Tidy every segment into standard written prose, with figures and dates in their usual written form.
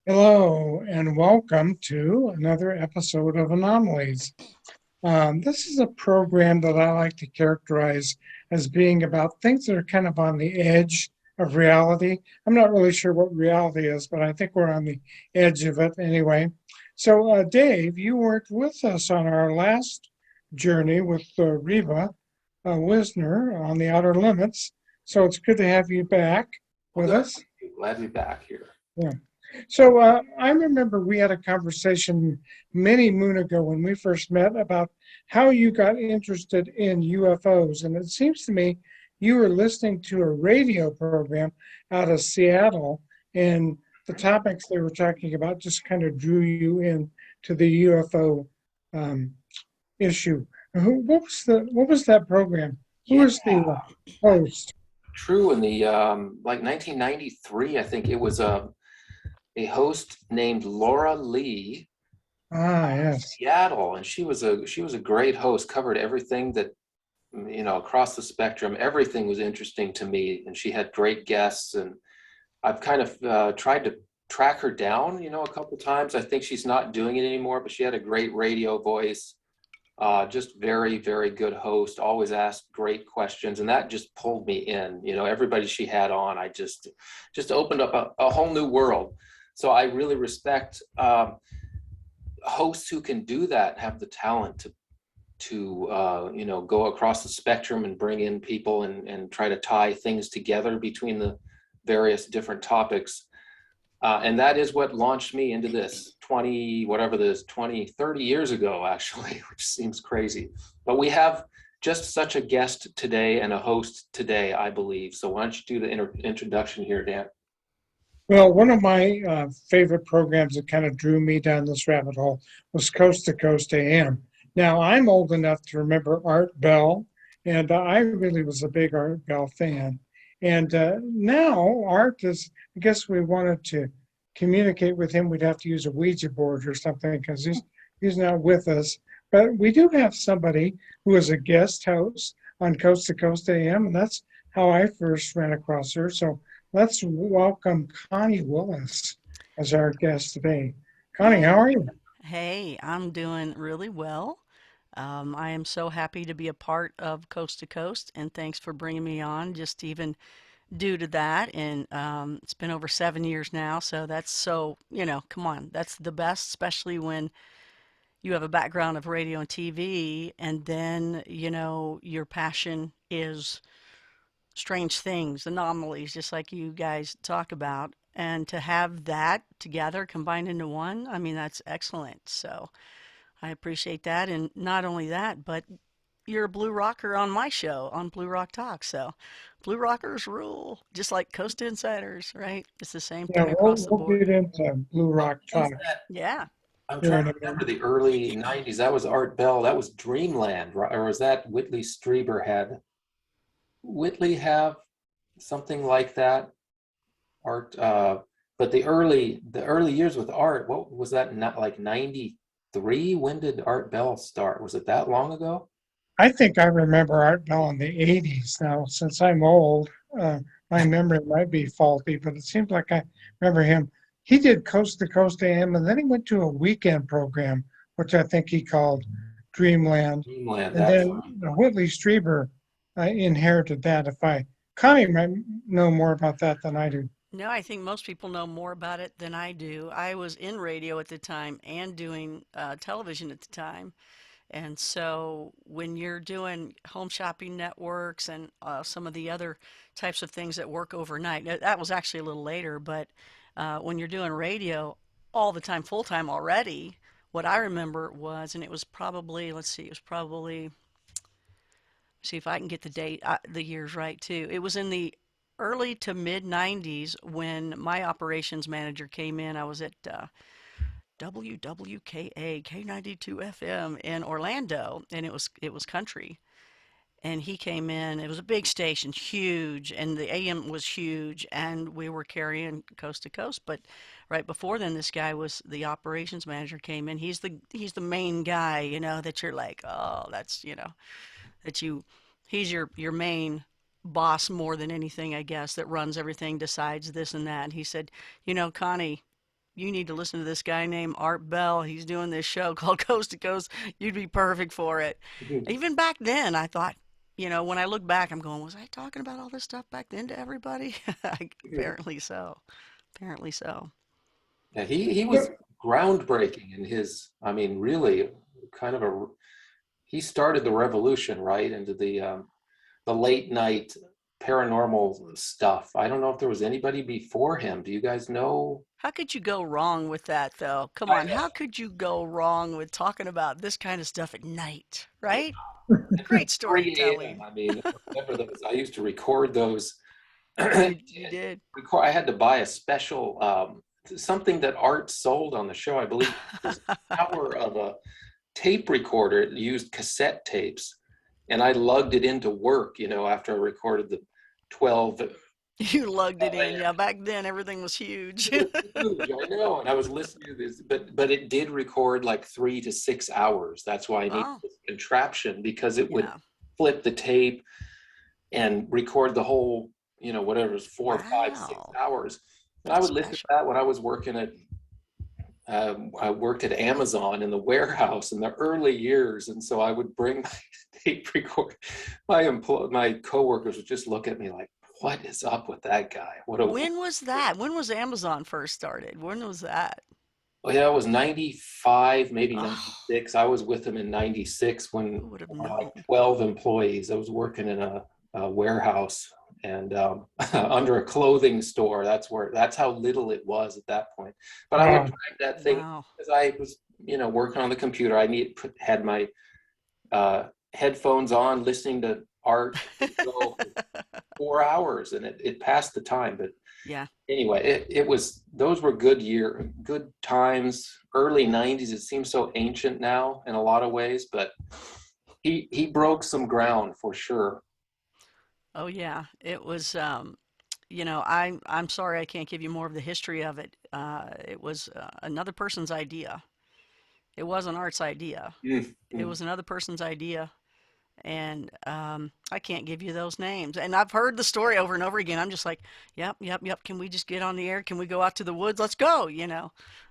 Hello, and welcome to another episode of Anomalies. This is a program that I like to characterize as being about things that are kind of on the edge of reality. I'm not really sure what reality is, but I think we're on the edge of it anyway. So, Dave, you weren't with us on our last journey with Reva Wisner on the Outer Limits. So it's good to have you back Well, with good. us. Glad to be back here. Yeah. So I remember we had a conversation many moon ago when we first met about how you got interested in UFOs. And it seems to me you were listening to a radio program out of Seattle, and the topics they were talking about just kind of drew you in to the UFO um, issue. What was that program? Who Yeah, was the host? true. In the like 1993, I think it was a host named Laura Lee, Ah, yes. Seattle, and she was a great host. Covered everything that across the spectrum. Everything was interesting to me, and she had great guests. And I've kind of tried to track her down, a couple times. I think she's not doing it anymore, but she had a great radio voice. Just very, very good host, always asked great questions. And that just pulled me in. Everybody she had on, I just opened up a whole new world. So I really respect hosts who can do that, have the talent to go across the spectrum and bring in people and try to tie things together between the various different topics. And that is what launched me into this 20, whatever this 20, 30 years ago, actually, which seems crazy. But we have just such a guest today and a host today, I believe. So why don't you do the introduction here, Dan? Well, one of my favorite programs that kind of drew me down this rabbit hole was Coast to Coast AM. Now, I'm old enough to remember Art Bell, and I really was a big Art Bell fan. And now Art is, I guess we wanted to communicate with him, we'd have to use a Ouija board or something because he's not with us. But we do have somebody who is a guest host on Coast to Coast AM, and that's how I first ran across her. So let's welcome Connie Willis as our guest today. Connie, how are Hey, you? hey, I'm doing really well. I am so happy to be a part of Coast to Coast, and thanks for bringing me on. Just even due to that, and it's been over 7 years now, so that's come on, that's the best, especially when you have a background of radio and TV, and then your passion is strange things, anomalies, just like you guys talk about. And to have that together combined into one, I mean, that's excellent. So I appreciate that. And not only that, but you're a blue rocker on my show on Blue Rock Talk. So blue rockers rule, just like Coast Insiders, right? It's the same Yeah, thing we'll across the we'll board. get into Blue What Rock was Talk that? Yeah. I'm here trying in to a remember minute. the early 90s. That was Art Bell. That was Dreamland, right? Or was that Whitley Strieber had Whitley have something like that? Art, but the early years with Art, what was that? Not like 93? When did Art Bell start? Was it that long ago? I think I remember Art Bell in the 80s. Now, since I'm old, uh, my memory might be faulty, but it seems like I remember him. He did Coast to Coast AM, and then he went to a weekend program, which I think he called Dreamland. Dreamland, And that's then Whitley Strieber inherited that. If I Connie might know more about that than I do. No, I think most people know more about it than I do. I was in radio at the time and doing television at the time. And so when you're doing home shopping networks and some of the other types of things that work overnight, that was actually a little later, but when you're doing radio all the time, full time already, what I remember was, and it was probably, let's see, it was probably, see if I can get the date, the years right too. It was in the early to mid 90s when my operations manager came in. I was at WWKA K92 FM in Orlando, and it was country. And he came in. It was a big station, huge, and the AM was huge, and we were carrying coast to coast. But right before then, this guy was the operations manager came in. He's the main guy, that you're like, oh, that's that you he's your main boss more than anything, I guess, that runs everything, decides this and that. And he said, Connie, you need to listen to this guy named Art Bell. He's doing this show called Coast to Coast. You'd be perfect for it. Mhm. Even back then, I thought, when I look back, I'm going, was I talking about all this stuff back then to everybody? Apparently so. Apparently so. Yeah, he was Well, groundbreaking in his, I mean, really kind of he started the revolution, right, into the late night paranormal stuff. I don't know if there was anybody before him. Do you guys know? How could you go wrong with that, though? Come I on, how could you go wrong with talking about this kind of stuff at night, know. right? Great 3 a.m. storytelling. I mean, whatever those. I used to record those. You did. I had to buy a special something that Art sold on the show. I believe it was the power of a tape recorder. It used cassette tapes, and I lugged it into work. After I recorded the 12. You lugged it in. Yeah, back then everything was huge. It was huge, I know, and I was listening to this, but it did record like 3 to 6 hours. That's why I needed Oh, this contraption because it would yeah. flip the tape and record the whole, whatever it was, 4, 5, 6 Wow. hours. And I That's would listen to special. that when I was working at, I worked at Amazon in the warehouse in the early years, and so I would bring my tape recorder. My coworkers would just look at me like, "What is up with that guy? What a." When was that? When was Amazon first started? When was that? Oh, yeah, it was 95, maybe Oh, 96. I was with them in 96 when who would have like known? 12 employees. I was working in a warehouse and under a clothing store. That's how little it was at that point. But I would wow. drag that thing Wow. because I was, working on the computer. Had my headphones on, listening to art go for 4 hours, and it passed the time. But Yeah. anyway, it was those were good times. Early 90s. It seems so ancient now in a lot of ways, but he broke some ground for sure. Oh yeah. It was I'm sorry I can't give you more of the history of it. It was another person's idea. It wasn't Art's idea. It Mm-hmm. was another person's idea, and I can't give you those names. And I've heard the story over and over again. I'm just like, yep, yep, yep. Can we just get on the air? Can we go out to the woods? Let's go.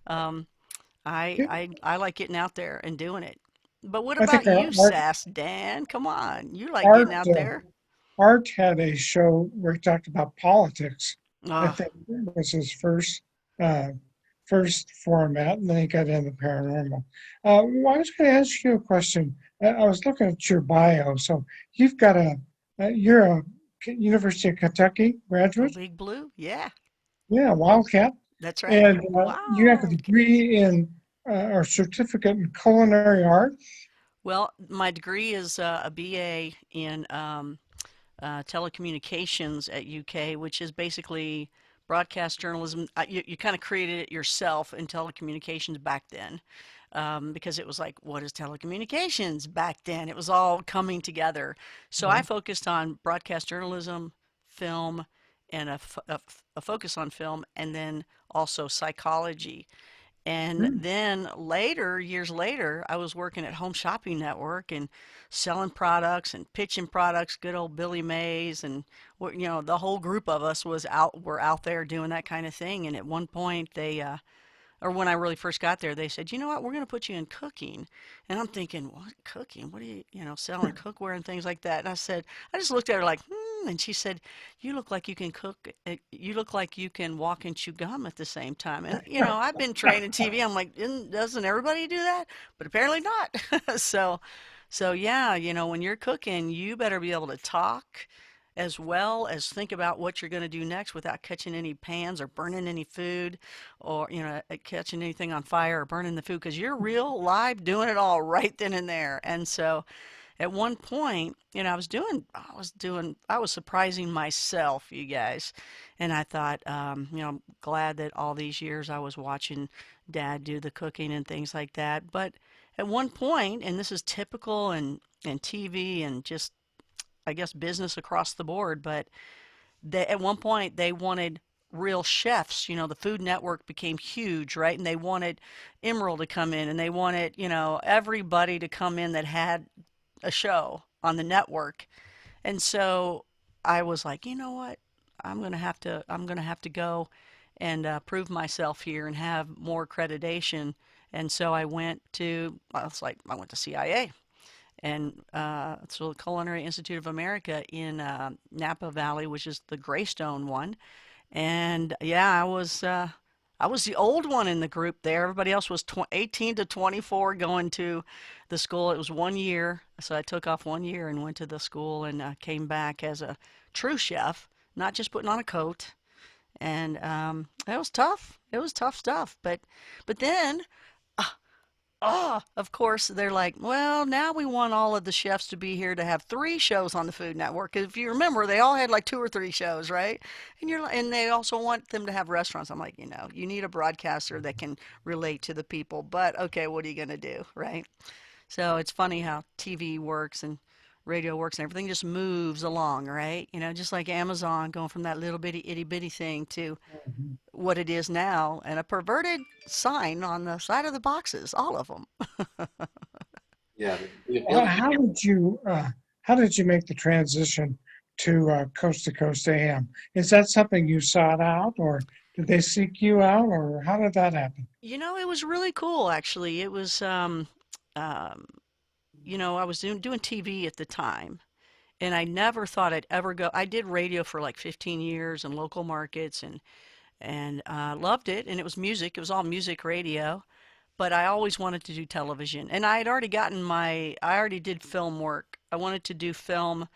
Um, I like getting out there and doing it. But what I think about you, Sass Dan? Come on, you like getting Art, out there? Art had a show where he talked about politics. I Oh, think it was his uh, first format, and then he got into paranormal. Well, I was going to ask you a question. I was looking at your bio. So you've got you're a University of Kentucky go graduate, Big Blue. Yeah, yeah, Wildcat, that's right. and you have a Wow. degree in or certificate in culinary art. Well, my degree is a BA in telecommunications at UK, which is basically broadcast journalism. You kind of created it yourself in telecommunications back then, because it was like, what is telecommunications back then? It was all coming together. So I focused on broadcast journalism, film, and a focus on film, and then also psychology. And Mm, then later, years later, I was working at Home Shopping Network and selling products and pitching products. Good old Billy Mays and the whole group of us were out there doing that kind of thing. And at one point, or when I really first got there, they said, you know what, we're going to put you in cooking. And I'm thinking, what cooking? What are you selling cookware and things like that? And I just looked at her like, hmm. And she said, you look like you can cook. You look like you can walk and chew gum at the same time. And, I've been trained in TV. I'm like, doesn't everybody do that? But apparently not. So yeah, when you're cooking, you better be able to talk as well as think about what you're going to do next without catching any pans or burning any food or catching anything on fire or burning the food because you're real live doing it all right then and there. And so at one point, I was surprising myself, you guys. And I thought, I'm glad that all these years I was watching Dad do the cooking and things like that. But at one point, and this is typical in TV and just I guess business across the board, but at one point they wanted real chefs. The Food Network became huge, right? And they wanted Emerald to come in and they wanted, everybody to come in that had a show on the network. And so I was like, you know what? I'm going to have to go and prove myself here and have more accreditation. And so I went to, well, it's like I went to CIA and so the Culinary Institute of America in Napa Valley, which is the Greystone one. And yeah, I was the old one in the group there. Everybody else was 18 to 24 going to the school. It was 1 year, so I took off 1 year and went to the school and came back as a true chef, not just putting on a coat. And it was tough. It was tough stuff. But then of course, they're like, well, now we want all of the chefs to be here to have 3 shows on the Food Network. If you remember, they all had like 2 or 3 shows, right? And they also want them to have restaurants. I'm like, you need a broadcaster that can relate to the people. But okay, what are you gonna do, right? So it's funny how TV works and radio works and everything just moves along, right? Just like Amazon going from that little bitty itty bitty thing to Mhm. what it is now, and a perverted sign on the side of the boxes, all of them. Yeah, the Well, ability. how did you make the transition to Coast AM? Is that something you sought out, or did they seek you out, or how did that happen? It was really cool, actually. It was, um, I was doing TV at the time, and I never thought I'd ever go. I did radio for like 15 years in local markets, and loved it. And it was music. It was all music radio. But I always wanted to do television, and I already did film work. I wanted to do film.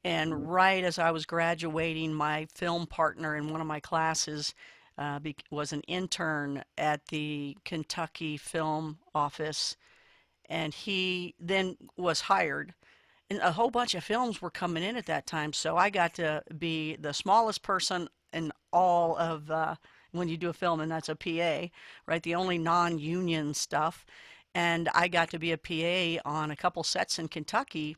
And right as I was graduating, my film partner in one of my classes was an intern at the Kentucky Film Office, and he then was hired. And a whole bunch of films were coming in at that time, so I got to be the smallest person in all of when you do a film, and that's a PA, right? The only non-union stuff. And I got to be a PA on a couple sets in Kentucky,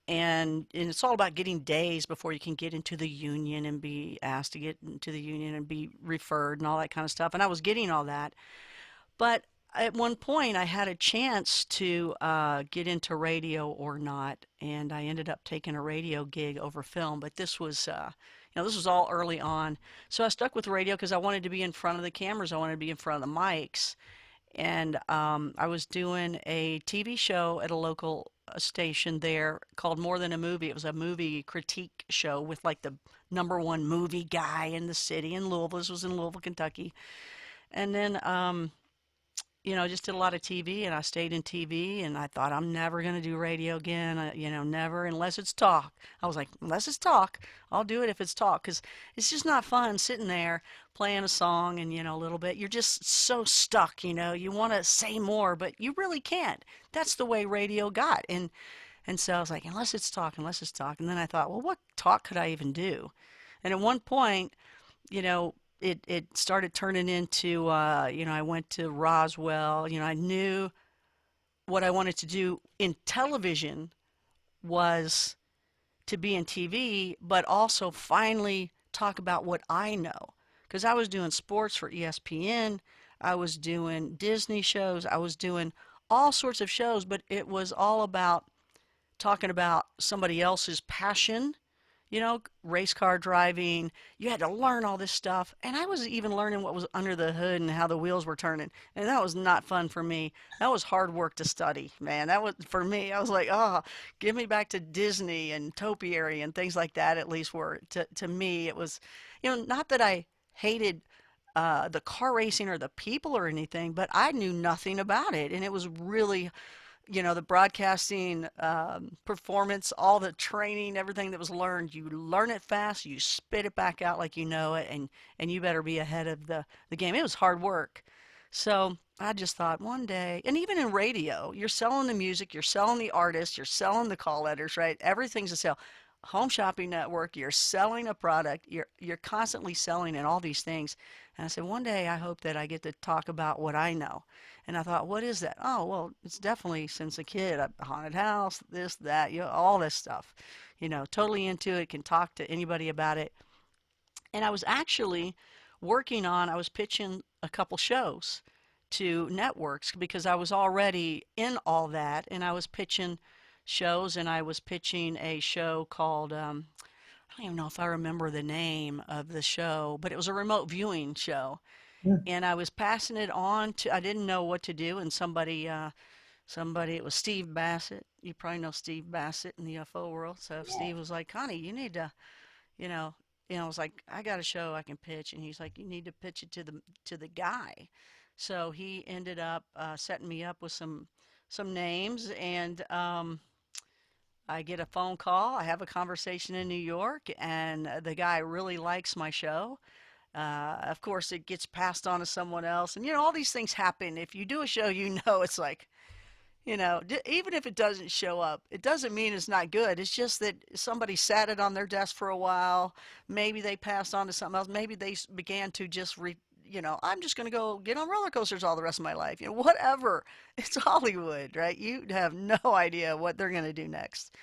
and it's all about getting days before you can get into the union and be asked to get into the union and be referred and all that kind of stuff. And I was getting all that, but at one point I had a chance to get into radio or not, and I ended up taking a radio gig over film. But this was all early on, so I stuck with radio because I wanted to be in front of the cameras. I wanted to be in front of the mics, and I was doing a TV show at a local station there called More Than a Movie. It was a movie critique show with like the #1 movie guy in the city in Louisville. This was in Louisville, Kentucky. And then I just did a lot of TV, and I stayed in TV, and I thought I'm never going to do radio again, never unless it's talk. I was like, unless it's talk, I'll do it if it's talk, because it's just not fun sitting there playing a song and, a little bit. You're just so stuck, you want to say more, but you really can't. That's the way radio got. And so I was like, unless it's talk, unless it's talk. And then I thought, well, what talk could I even do? And at one point, you know, it started turning into, I went to Roswell. I knew what I wanted to do in television was to be in TV, but also finally talk about what I know. Because I was doing sports for ESPN, I was doing Disney shows, I was doing all sorts of shows, but it was all about talking about somebody else's passion, race car driving. You had to learn all this stuff. And I was even learning what was under the hood and how the wheels were turning. And that was not fun for me. That was hard work to study, man. That was for me. I was like, oh, give me back to Disney and topiary and things like that, at least were to me. It was, not that I hated the car racing or the people or anything, but I knew nothing about it. And it was really the broadcasting performance, all the training, everything that was learned, you learn it fast, you spit it back out like you know it, and you better be ahead of the game. It was hard work. So I just thought one day, and even in radio, you're selling the music, you're selling the artists, you're selling the call letters, right? Everything's a sale. Home shopping network, you're selling a product, you're constantly selling and all these things. And I said, one day I hope that I get to talk about what I know. And I thought, what is that? Oh, well, it's definitely since a kid, a haunted house, this, that, all this stuff. Totally into it, can talk to anybody about it. And I was actually I was pitching a couple shows to networks because I was already in all that, and I was pitching shows, and I was pitching a show called don't even know if I remember the name of the show, but it was a remote viewing show. Yeah. And I was passing it on to, I didn't know what to do. And somebody, it was Steve Bassett. You probably know Steve Bassett in the UFO world. So Yeah. Steve was like, Connie, you need to, you know, I was like, I got a show I can pitch. And he's like, you need to pitch it to the guy. So he ended up setting me up with some names, and I get a phone call. I have a conversation in New York, and the guy really likes my show. Of course, it gets passed on to someone else, and all these things happen. If you do a show, it's like, even if it doesn't show up, it doesn't mean it's not good. It's just that somebody sat it on their desk for a while. Maybe they passed on to something else. Maybe they began to I'm just going to go get on roller coasters all the rest of my life. Whatever. It's Hollywood, right? You have no idea what they're going to do next.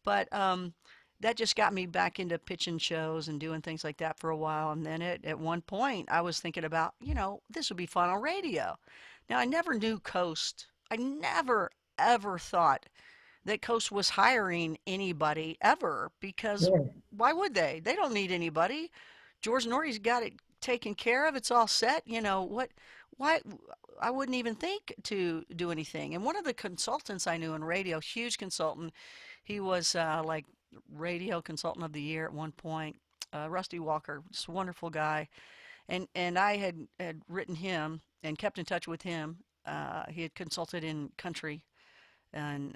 But that just got me back into pitching shows and doing things like that for a while. And then at one point, I was thinking about, this would be fun on radio. Now, I never knew Coast. I never, ever thought that Coast was hiring anybody ever, because Really. why would they? They don't need anybody. George Norrie's got it taken care of. It's all set. Why? I wouldn't even think to do anything. And one of the consultants I knew in radio, huge consultant, he was like radio consultant of the year at one point. Rusty Walker, just a wonderful guy. And I had written him and kept in touch with him. He had consulted in country, and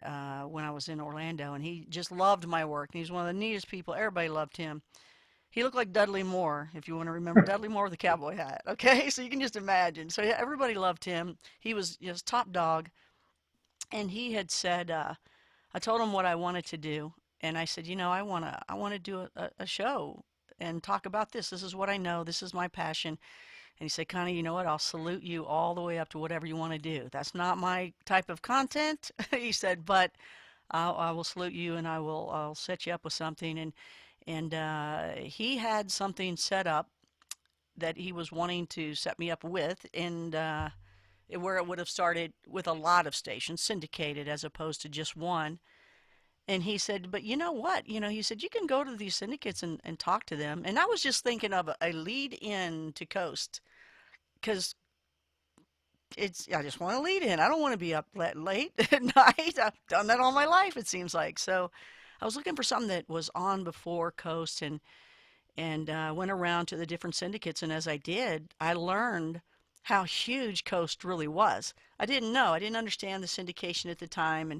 when I was in Orlando, and he just loved my work. And he's one of the neatest people. Everybody loved him. He looked like Dudley Moore, if you want to remember Dudley Moore with the cowboy hat. Okay, so you can just imagine. So yeah, everybody loved him. He was just top dog, and he had said, I told him what I wanted to do, and I said, I want to do a show and talk about this. This is what I know. This is my passion. And he said, Connie, you know what? I'll salute you all the way up to whatever you want to do. That's not my type of content, he said, but I will salute you, and I'll set you up with something. And he had something set up that he was wanting to set me up with, and where it would have started with a lot of stations syndicated as opposed to just one. And he said, but you know what? He said, you can go to these syndicates and talk to them. And I was just thinking of a lead in to Coast, because I just want to lead in. I don't want to be up late at night. I've done that all my life, it seems like. So I was looking for something that was on before Coast, and went around to the different syndicates. And as I did, I learned how huge Coast really was. I didn't know. I didn't understand the syndication at the time.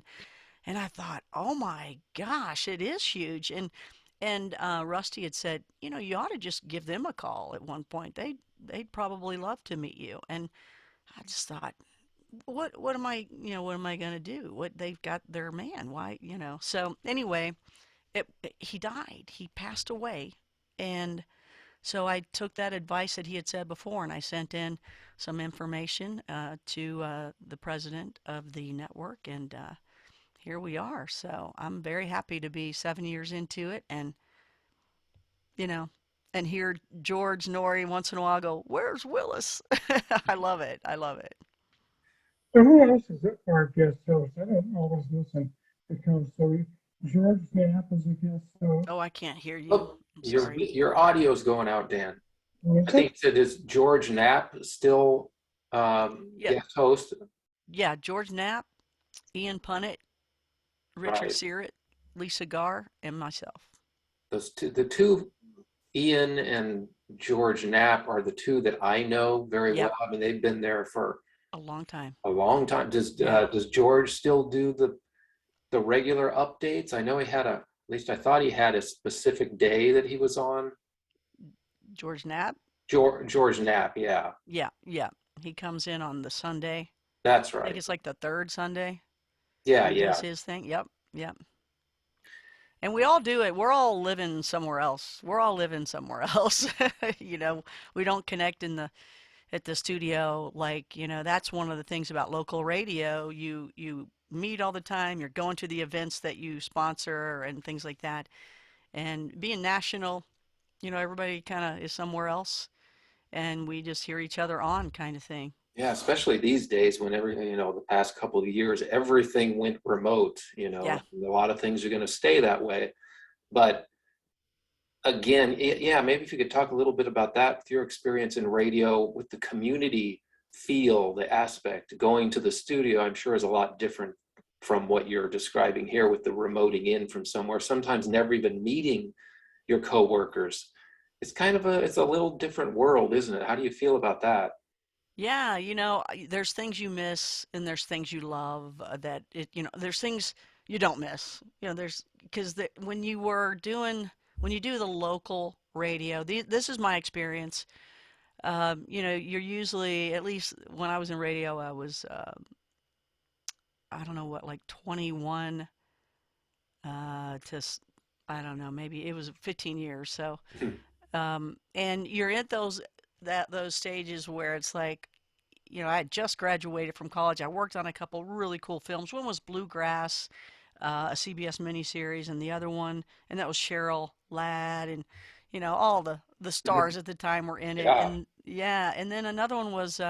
And I thought, oh my gosh, it is huge. And Rusty had said, you ought to just give them a call at one point. They'd probably love to meet you. And I just thought, what am I going to do? What, they've got their man. Why, So anyway, he died. He passed away. And so I took that advice that he had said before, and I sent in some information to the president of the network, and here we are. So I'm very happy to be 7 years into it, and you know, and hear George Norrie once in a while go, "Where's Willis?" I love it. I love it. So who else is our guest host? I don't always listen to Coast. So George Knapp is a guest host. Oh, I can't hear you. Oh, I'm your sorry. your audio's going out, Dan. What I is think it? you said is George Knapp still Yeah, guest host? yeah. George Knapp, Ian Punnett, Richard Right. Searett, Lisa Garr, and myself. The two, Ian and George Knapp, are the two that I know very well. Yep, I mean, they've been there for a long time. a long time. Yeah. Does George still do the regular updates? I know he had at least I thought he had a specific day that he was on. George Knapp. George Knapp, yeah, Yeah, yeah. He comes in on the Sunday. that's I think right. it's like the third Sunday. Yeah, He does yeah. his thing. Yep, yep. And we all do it. We're all living somewhere else. We're all living somewhere else. You know, we don't connect in the at the studio like, that's one of the things about local radio. You meet all the time. You're going to the events that you sponsor and things like that. And being national, everybody kind of is somewhere else, and we just hear each other on kind of thing. Yeah, especially these days when everything, the past couple of years, everything went remote, Yeah. and a lot of things are going to stay that way. But again, yeah, maybe if you could talk a little bit about that with your experience in radio, with the community feel, the aspect, going to the studio, I'm sure is a lot different from what you're describing here with the remoting in from somewhere, sometimes never even meeting your coworkers. It's kind of it's a little different world, isn't it? How do you feel about that? Yeah, there's things you miss and there's things you love there's things you don't miss. Because when you do the local radio, this is my experience. You're usually, at least when I was in radio, I was, I don't know what, like 21 I don't know, maybe it was 15 years. So, and you're at those stages where it's like, I had just graduated from college. I worked on a couple really cool films. One was Bluegrass, a CBS miniseries, and the other one, and that was Cheryl Ladd, and all the stars at the time were in it. Yeah. And yeah, and then another one was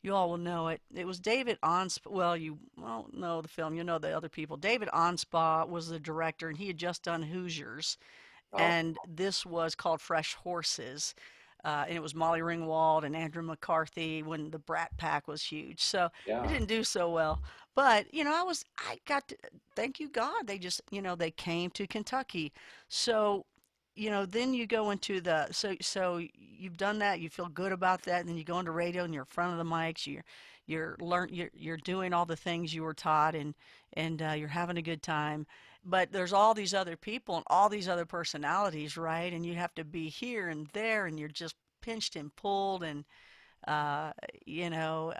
you all will know it. It was David Onspa. Well, you won't know the film. You know the other people. David Onspa was the director, and he had just done Hoosiers, Oh, and this was called Fresh Horses. And it was Molly Ringwald and Andrew McCarthy when the Brat Pack was huge. So it yeah. didn't do so well. But, I got to, thank you God, they just, they came to Kentucky. So, then you go into so you've done that, you feel good about that, and then you go into radio and you're in front of the mics, you're doing all the things you were taught, and you're having a good time. But there's all these other people and all these other personalities, right? And you have to be here and there, and you're just pinched and pulled, and uh, you know,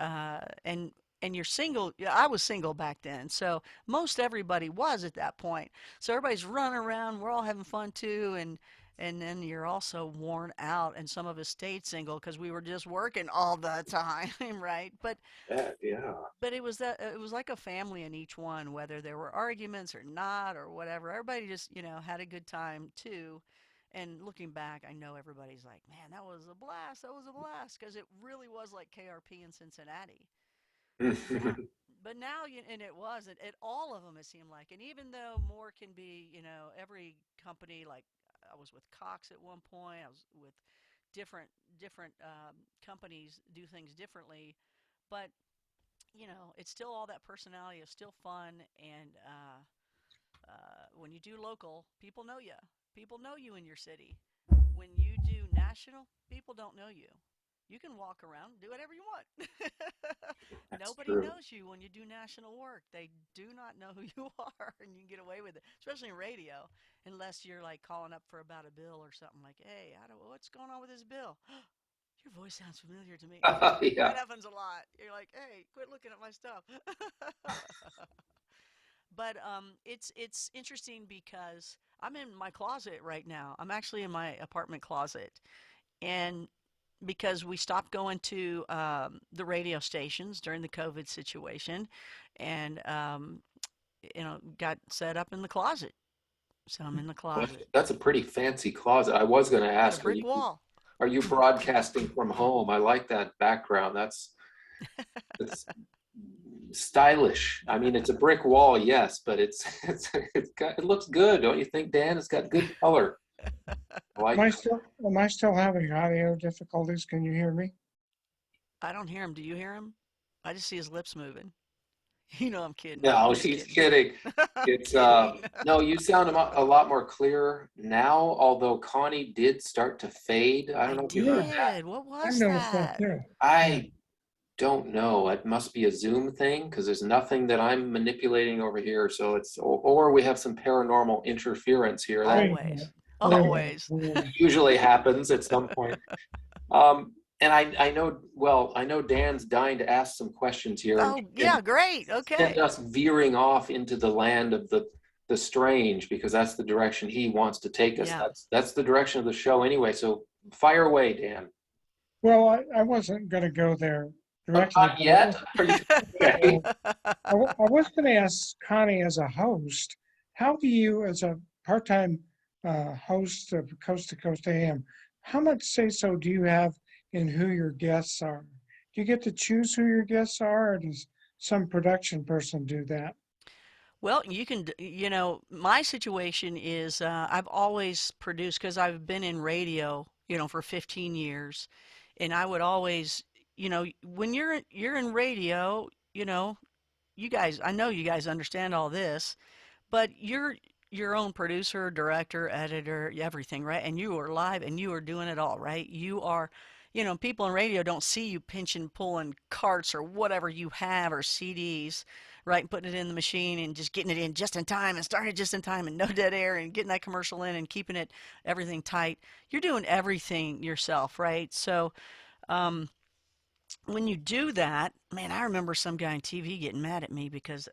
and you're single. Yeah, I was single back then, so most everybody was at that point. So everybody's running around. We're all having fun too, and then you're also worn out, and some of us stayed single because we were just working all the time, right? Yeah. But it was like a family in each one, whether there were arguments or not or whatever. Everybody just, had a good time too. And looking back, I know everybody's like, man, that was a blast. That was a blast. Because it really was like KRP in Cincinnati. But now, and it was at all of them, it seemed like. And even though more can be, every company, like I was with Cox at one point, I was with different companies do things differently. But it's still all that personality is still fun. And when you do local, people know you. People know you in your city. When you do national, people don't know you. You can walk around, do whatever you want. That's Nobody true. knows you when you do national work. They do not know who you are, and you can get away with it, especially in radio, unless you're like calling up for about a bill or something like, "Hey, what's going on with this bill?" Your voice sounds familiar to me. That Yeah. happens a lot. You're like, "Hey, quit looking at my stuff." But it's interesting because I'm in my closet right now. I'm actually in my apartment closet, and because we stopped going to the radio stations during the COVID situation, and got set up in the closet. So I'm in the closet. That's a pretty fancy closet. I was going to Got a ask, brick wall. are you broadcasting from home? I like that background. That's stylish. I mean, it's a brick wall, yes, but it looks good, don't you think, Dan? It's got good color. I Am I like. still, am I still having audio difficulties? Can you hear me? I don't hear him. Do you hear him? I just see his lips moving. I'm kidding. I'm No, just she's kidding. kidding. I'm It's kidding. no, you sound a lot more clear now, although Connie did start to fade. I don't I know if you heard Yeah, that. did. What I was noticed that that? too. Yeah. I don't know. It must be a Zoom thing because there's nothing that I'm manipulating over here. So or we have some paranormal interference here. That Wait a Always. minute. Wait a minute. Always. Wait a minute. usually happens at some point. And I know, well, I know Dan's dying to ask some questions here Oh, and yeah, great. send Okay. us veering off into the land of the strange because that's the direction he wants to take us. Yeah. That's the direction of the show anyway. So fire away, Dan. Well, I wasn't going to go there Oh, directly, not but yet. Are you okay? I was going to ask Connie as a host, how do you, as a part-time host of Coast to Coast AM, how much say-so do you have in who your guests are? Do you get to choose who your guests are, or does some production person do that? Well, you can, my situation is I've always produced because I've been in radio, for 15 years, and I would always, when you're in radio, you guys, I know you guys understand all this, but you're your own producer, director, editor, everything, right? And you are live and you are doing it all, right? You are, people in radio don't see you pinching, pulling carts or whatever you have or CDs, right? And putting it in the machine and just getting it in just in time and starting it just in time and no dead air and getting that commercial in and keeping it everything tight. You're doing everything yourself, right? So, um, when you do that, man, I remember some guy on TV getting mad at me because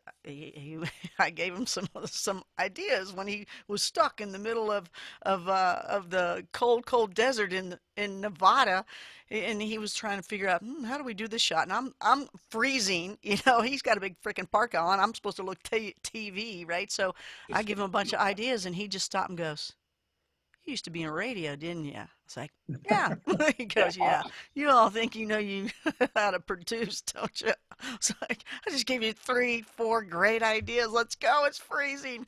I gave him some ideas when he was stuck in the middle of the cold desert in Nevada, and he was trying to figure out how do we do this shot, and I'm freezing, he's got a big freaking parka on, I'm supposed to look TV, right? So I give him a bunch of ideas, and he just stopped and goes, "You used to be in radio, didn't you?" It's like, "Yeah." He goes, "Yeah. You all think you know you how to produce, don't you?" It's like, "I just gave you three, four great ideas. Let's go. It's freezing."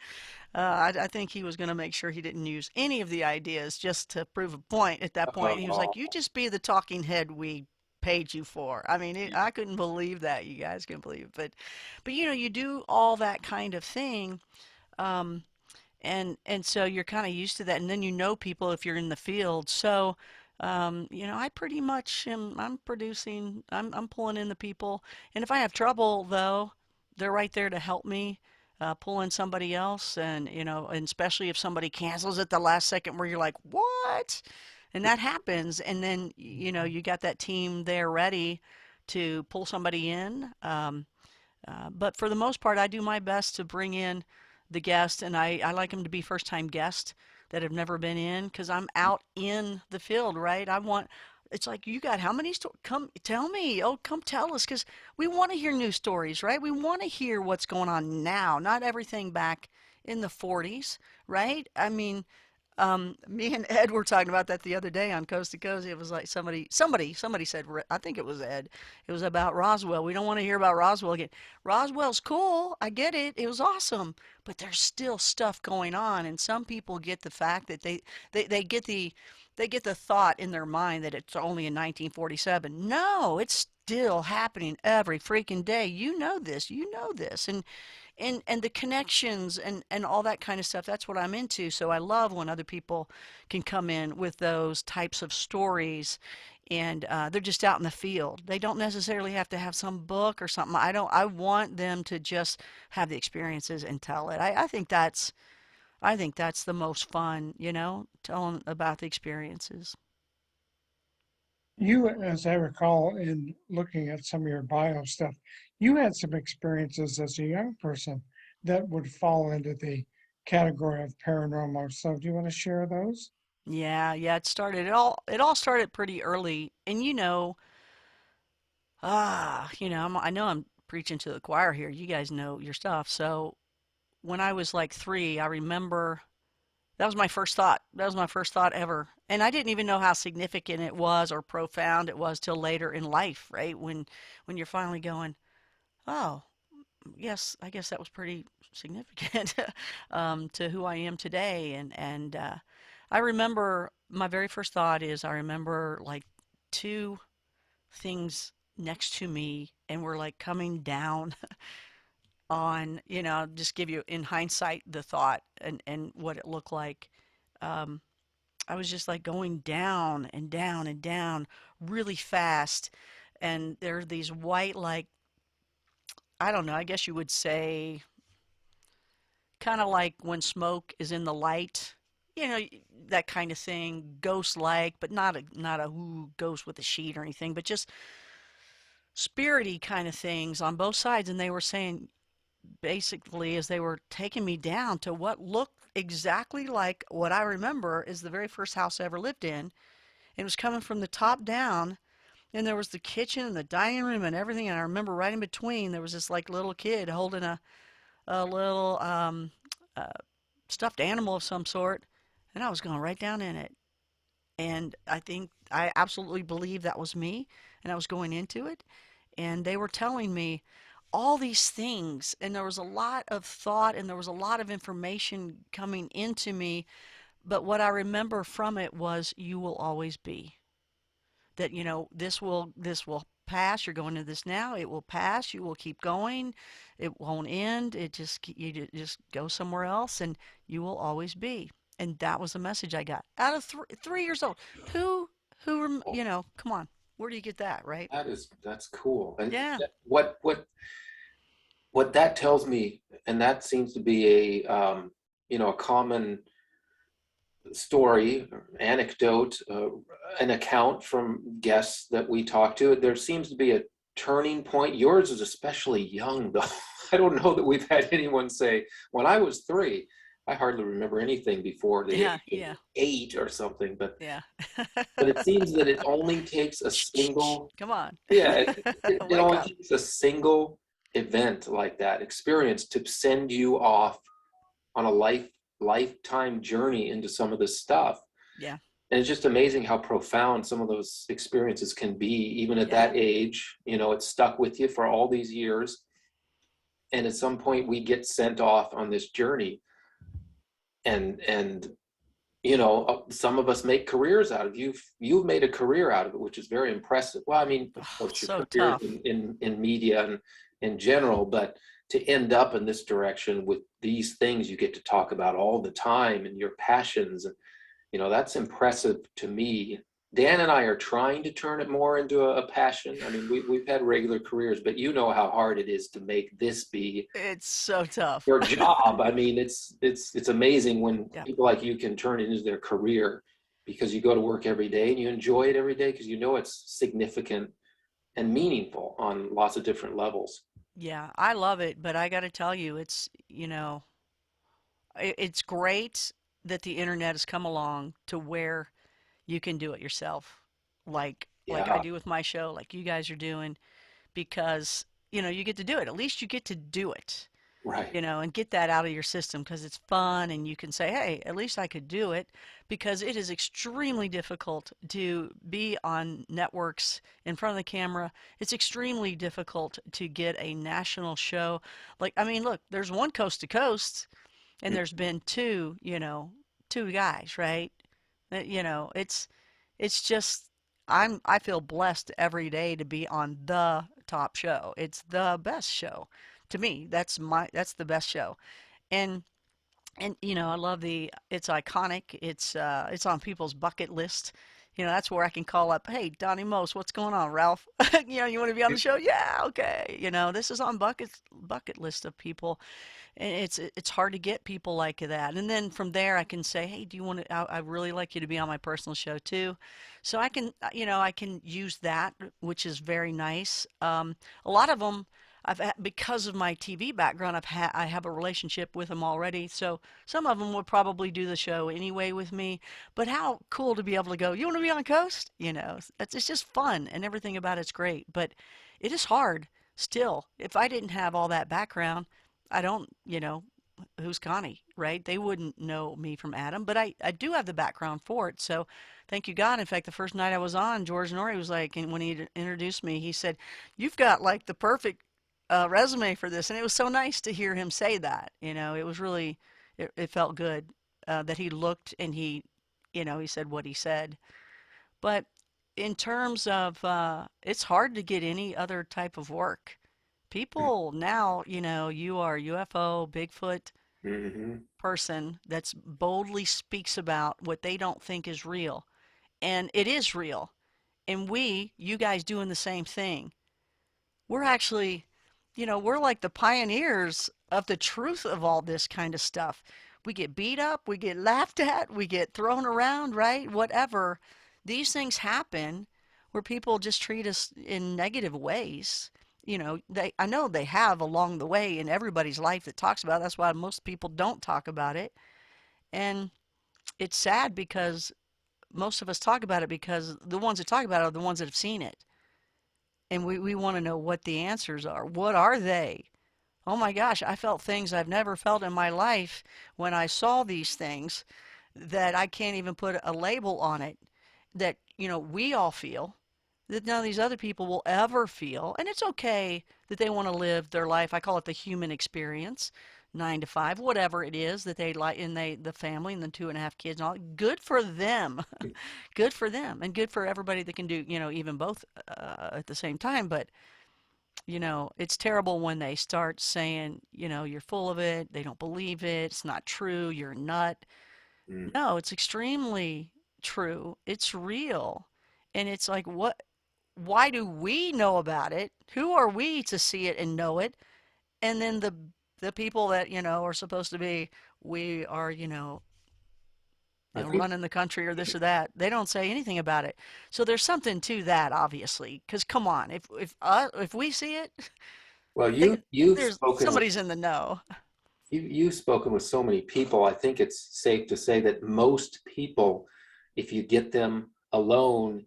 I think he was going to make sure he didn't use any of the ideas just to prove a point at that point. And he was like, "You Oh, just be the talking head we paid you for." I mean, I couldn't believe that. You guys couldn't believe it. But you do all that kind of thing. Um, and so you're kind of used to that, and then people if you're in the field. So I pretty much I'm producing, I'm pulling in the people, and if I have trouble though, they're right there to help me pull in somebody else. And and especially if somebody cancels at the last second where you're like, what? And that happens, and then you got that team there ready to pull somebody in. But for the most part, I do my best to bring in the guest, and I like them to be first time guests that have never been in because I'm out in the field, right? It's like, you got how many stories? Come tell me. Oh, come tell us because we want to hear new stories, right? We want to hear what's going on now, not everything back in the 40s, right? I mean, me and Ed were talking about that the other day on Coast to Coast. It was like somebody said, I think it was Ed. It was about Roswell. We don't want to hear about Roswell again. Roswell's cool. I get it. It was awesome. But there's still stuff going on, and some people get the fact that they get the thought in their mind that it's only in 1947. No, it's still happening every freaking day. You know this. You know this. And the connections and all that kind of stuff, that's what I'm into. So I love when other people can come in with those types of stories, and they're just out in the field. They don't necessarily have to have some book or something. I want them to just have the experiences and tell it. I think that's the most fun, telling about the experiences. You, as I recall, in looking at some of your bio stuff, you had some experiences as a young person that would fall into the category of paranormal. So, do you want to share those? Yeah, yeah, it all started pretty early. And I know I'm preaching to the choir here. You guys know your stuff. So when I was like 3, I remember that was my first thought. That was my first thought ever. And I didn't even know how significant it was or profound it was till later in life, right? When you're finally going, "Oh, yes, I guess that was pretty significant to who I am today." And I remember my very first thought is I remember like two things next to me and were like coming down on, just give you in hindsight the thought and what it looked like. Um, I was just like going down and down and down really fast. And there are these white, like, I don't know, I guess you would say kind of like when smoke is in the light, you know, that kind of thing, ghost-like, but not a ooh, ghost with a sheet or anything, but just spirity kind of things on both sides. And they were saying basically as they were taking me down to what looked exactly like what I remember is the very first house I ever lived in. It was coming from the top down, and there was the kitchen and the dining room and everything. And I remember right in between there was this like little kid holding a little uh, stuffed animal of some sort, and I was going right down in it. And I think I absolutely believe that was me, and I was going into it. And they were telling me all these things, and there was a lot of thought and there was a lot of information coming into me, but what I remember from it was you will always be. That, this will pass. You're going to this now. It will pass. You will keep going. It won't end. Just go somewhere else, and you will always be. And that was the message I got out of 3 years old. Who come on, where do you get that, right? That's cool. And Yeah. what that tells me, and that seems to be a common story, or anecdote, an account from guests that we talk to. There seems to be a turning point. Yours is especially young, though. I don't know that we've had anyone say, when I was 3, I hardly remember anything before the Yeah. age Yeah. of 8 or something. Yeah. But it seems that it only takes a Shh, shh, shh. single, Come on. yeah, it Wake only up. takes a single event like that experience to send you off on a lifetime journey into some of this stuff. Yeah. And it's just amazing how profound some of those experiences can be, even at Yeah. that age. It's stuck with you for all these years. And at some point we get sent off on this journey, and some of us make careers out of it. You've made a career out of it, which is very impressive. Well, I mean, of Oh, course, your so career tough. in media and in general, but to end up in this direction with these things you get to talk about all the time and your passions, and that's impressive to me. Dan and I are trying to turn it more into a passion. I mean, we've had regular careers, but you know how hard it is to make this be It's so tough. your job. I mean, it's amazing when Yeah. people like you can turn it into their career, because you go to work every day and you enjoy it every day because it's significant and meaningful on lots of different levels. Yeah, I love it, but I got to tell you, it's great that the internet has come along to where you can do it yourself, like I Yeah, do with my show, like you guys are doing, because you get to do it. At least you get to do it, right. and get that out of your system because it's fun, and you can say, hey, at least I could do it, because it is extremely difficult to be on networks in front of the camera. It's extremely difficult to get a national show. Like, I mean, look, there's one coast to coast, and there's been two guys, right? It's just I feel blessed every day to be on the top show. It's the best show. To me, that's the best show. And I love it's iconic. It's on people's bucket list. That's where I can call up, hey, Donnie Most, what's going on, Ralph? You want to be on the show? Yeah, okay. This is on bucket list of people, and it's hard to get people like that. And then from there, I can say, hey, do you want to? I really like you to be on my personal show too, so I can use that, which is very nice. A lot of them, because of my TV background, I have a relationship with them already. So some of them would probably do the show anyway with me. But how cool to be able to go, you want to be on Coast? It's just fun, and everything about it's great. But it is hard still. If I didn't have all that background, I don't, who's Connie, right? They wouldn't know me from Adam, but I do have the background for it. So thank you, God. In fact, the first night I was on, George Norrie was like, and when he introduced me, he said, you've got like the perfect resume for this. And it was so nice to hear him say that. It was really, it felt good that he looked and he said what he said. But in terms of, it's hard to get any other type of work. People now, you are a UFO, Bigfoot Mm-hmm. person that's boldly speaks about what they don't think is real. And it is real. And you guys doing the same thing. We're actually, we're like the pioneers of the truth of all this kind of stuff. We get beat up, we get laughed at, we get thrown around, right? Whatever. These things happen where people just treat us in negative ways. I know they have along the way in everybody's life that talks about it. That's why most people don't talk about it. And it's sad because most of us talk about it because the ones that talk about it are the ones that have seen it. And we want to know what the answers are. What are they? Oh my gosh, I felt things I've never felt in my life when I saw these things that I can't even put a label on it that, we all feel. that none of these other people will ever feel. And it's okay that they want to live their life. I call it the human experience, 9 to 5, whatever it is that they like, and the family and the 2.5 kids and all. Good for them, good for them, and good for everybody that can do even both at the same time. But it's terrible when they start saying you're full of it. They don't believe it. It's not true. You're a nut. Mm. No, it's extremely true. It's real. And it's like, why do we know about it? Who are we to see it and know it? And then the people that, are supposed to be, we are, I think, running the country or this or that. They don't say anything about it. So there's something to that, obviously. Because come on, if we see it, well, they, you've there's spoken with somebody's in the know. you've spoken with so many people. I think it's safe to say that most people, if you get them alone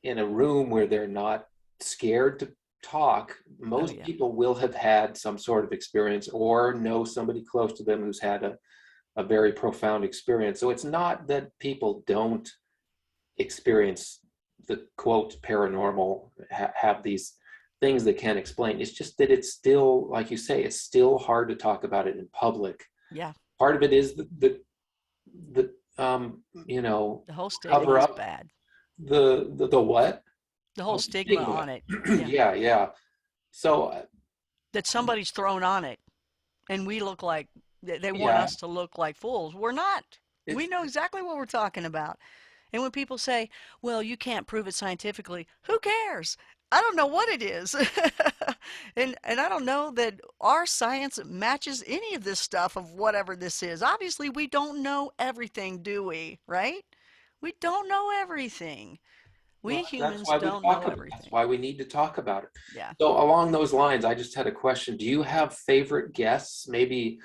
in a room where they're not scared to talk, Oh most yeah. people will have had some sort of experience or know somebody close to them who's had a very profound experience. So it's not that people don't experience the quote paranormal, have these things they can't explain. It's just that it's still, like you say, it's still hard to talk about it in public. Yeah. Part of it is the you know, The whole stigma cover is up bad. the what? The whole Oh, stigma stigma. on it. Yeah. Yeah, yeah. So That somebody's thrown on it. And we look like they want yeah, us to look like fools. We're not. We it's know exactly what we're talking about. And when people say, well, you can't prove it scientifically, who cares? I don't know what it is. And I don't know that our science matches any of this stuff of whatever this is. Obviously, we don't know everything, do we? Right? We don't know everything. We well, that's humans why we don't talk know about it. That's everything. why we need to talk about it. Yeah. So along those lines, I just had a question. Do you have favorite guests? Maybe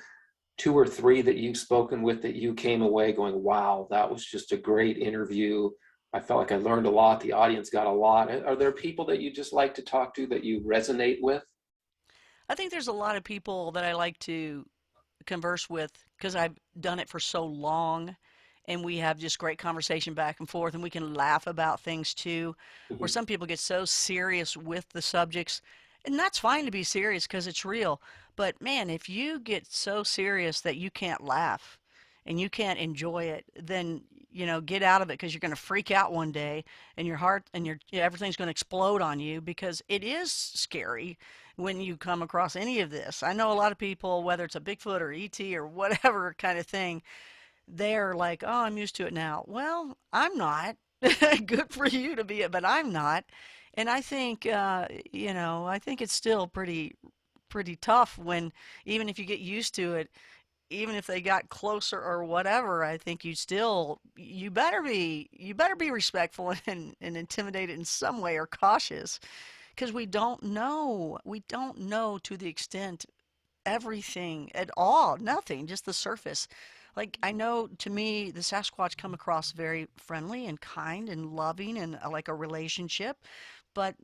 two or three that you've spoken with that you came away going, wow, that was just a great interview. I felt like I learned a lot. The audience got a lot. Are there people that you just like to talk to that you resonate with? I think there's a lot of people that I like to converse with because I've done it for so long and we have just great conversation back and forth and we can laugh about things too. Where Mhm. some people get so serious with the subjects, and that's fine to be serious because it's real. But man, if you get so serious that you can't laugh and you can't enjoy it, then get out of it because you're going to freak out one day and your heart and everything's going to explode on you because it is scary when you come across any of this. I know a lot of people, whether it's a Bigfoot or ET or whatever kind of thing, they're like, "Oh, I'm used to it now." Well, I'm not. Good for you to be it, but I'm not. And I think, I think it's still pretty tough when even if you get used to it, even if they got closer or whatever, I think you better be respectful and intimidated in some way or cautious because we don't know to the extent everything at all, nothing, just the surface. Like I know to me the Sasquatch come across very friendly and kind and loving and like a relationship, but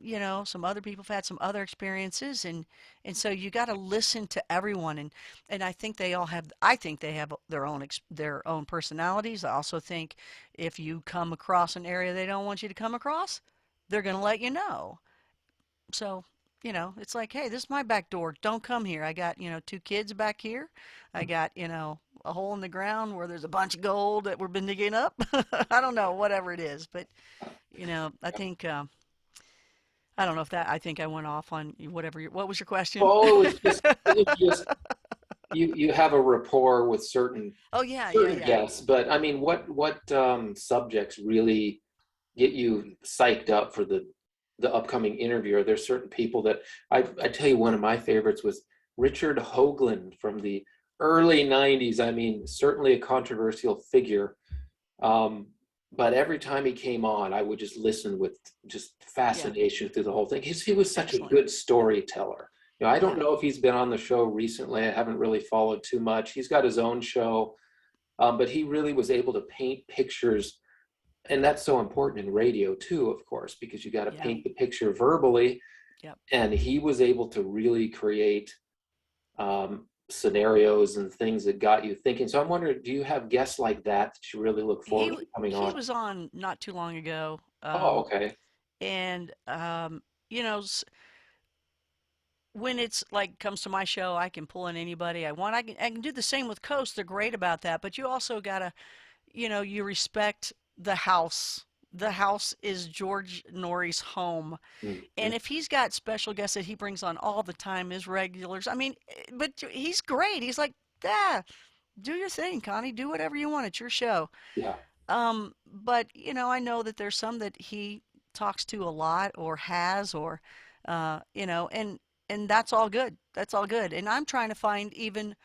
some other people have had some other experiences, and so you got to listen to everyone, and I think they have their own personalities. I also think if you come across an area they don't want you to come across, they're going to let you know. So, it's like, hey, this is my back door. Don't come here. I got, 2 kids back here. I got, a hole in the ground where there's a bunch of gold that we've been digging up. I don't know, whatever it is. But, I think, I don't know if that, I think I went off on whatever, what was your question? Oh, it was just you have a rapport with Oh, yeah, yeah, certain yeah. guests, but I mean, what subjects really get you psyched up for the upcoming interview? Are there certain people that I tell you, one of my favorites was Richard Hoagland from the early 90s. I mean, certainly a controversial figure. Um, but every time he came on, I would just listen with just Yeah, fascination through the whole thing. He was such a excellent. good storyteller. I don't Yeah, know if he's been on the show recently. I haven't really followed too much. He's got his own show, but he really was able to paint pictures, and that's so important in radio too, of course, because you got to yeah, paint the picture verbally, yep. and he was able to really create scenarios and things that got you thinking. So I'm wondering, do you have guests like that that you really look He forward w- to coming he on? was on not too long ago. Oh, okay. And you know, when it's like comes to my show, I can pull in anybody I want. I can do the same with Coast. They're great about that, but you also gotta, you respect the house. The house is George Norrie's home. Mhm. And if he's got special guests that he brings on all the time, his regulars, I mean, but he's great. He's like, yeah, do your thing, Connie. Do whatever you want. It's your show. Yeah. But I know that there's some that he talks to a lot or has or, and that's all good. That's all good. And I'm trying to find even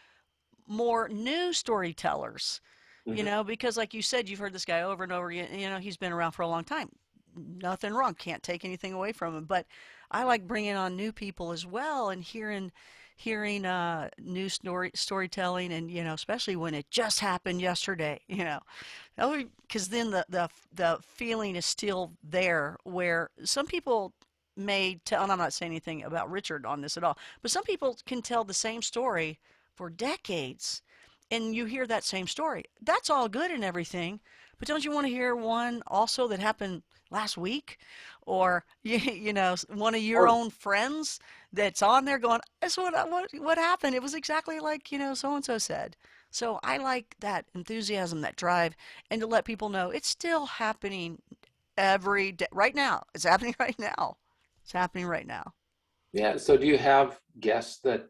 more new storytellers, Hmm. because like you said, you've heard this guy over and over again. He's been around for a long time. Nothing wrong. Can't take anything away from him. But I like bringing on new people as well and hearing new storytelling, and especially when it just happened yesterday. Because then the feeling is still there. Where some people may tell, and I'm not saying anything about Richard on this at all, but some people can tell the same story for decades, and you hear that same story. That's all good and everything, but don't you want to hear one also that happened last week, or one of your Or own friends that's on there going, "That's what happened. It was exactly like so and so said." So I like that enthusiasm, that drive, and to let people know it's still happening every day. Right now, it's happening right now. It's happening right now. yeah. So do you have guests that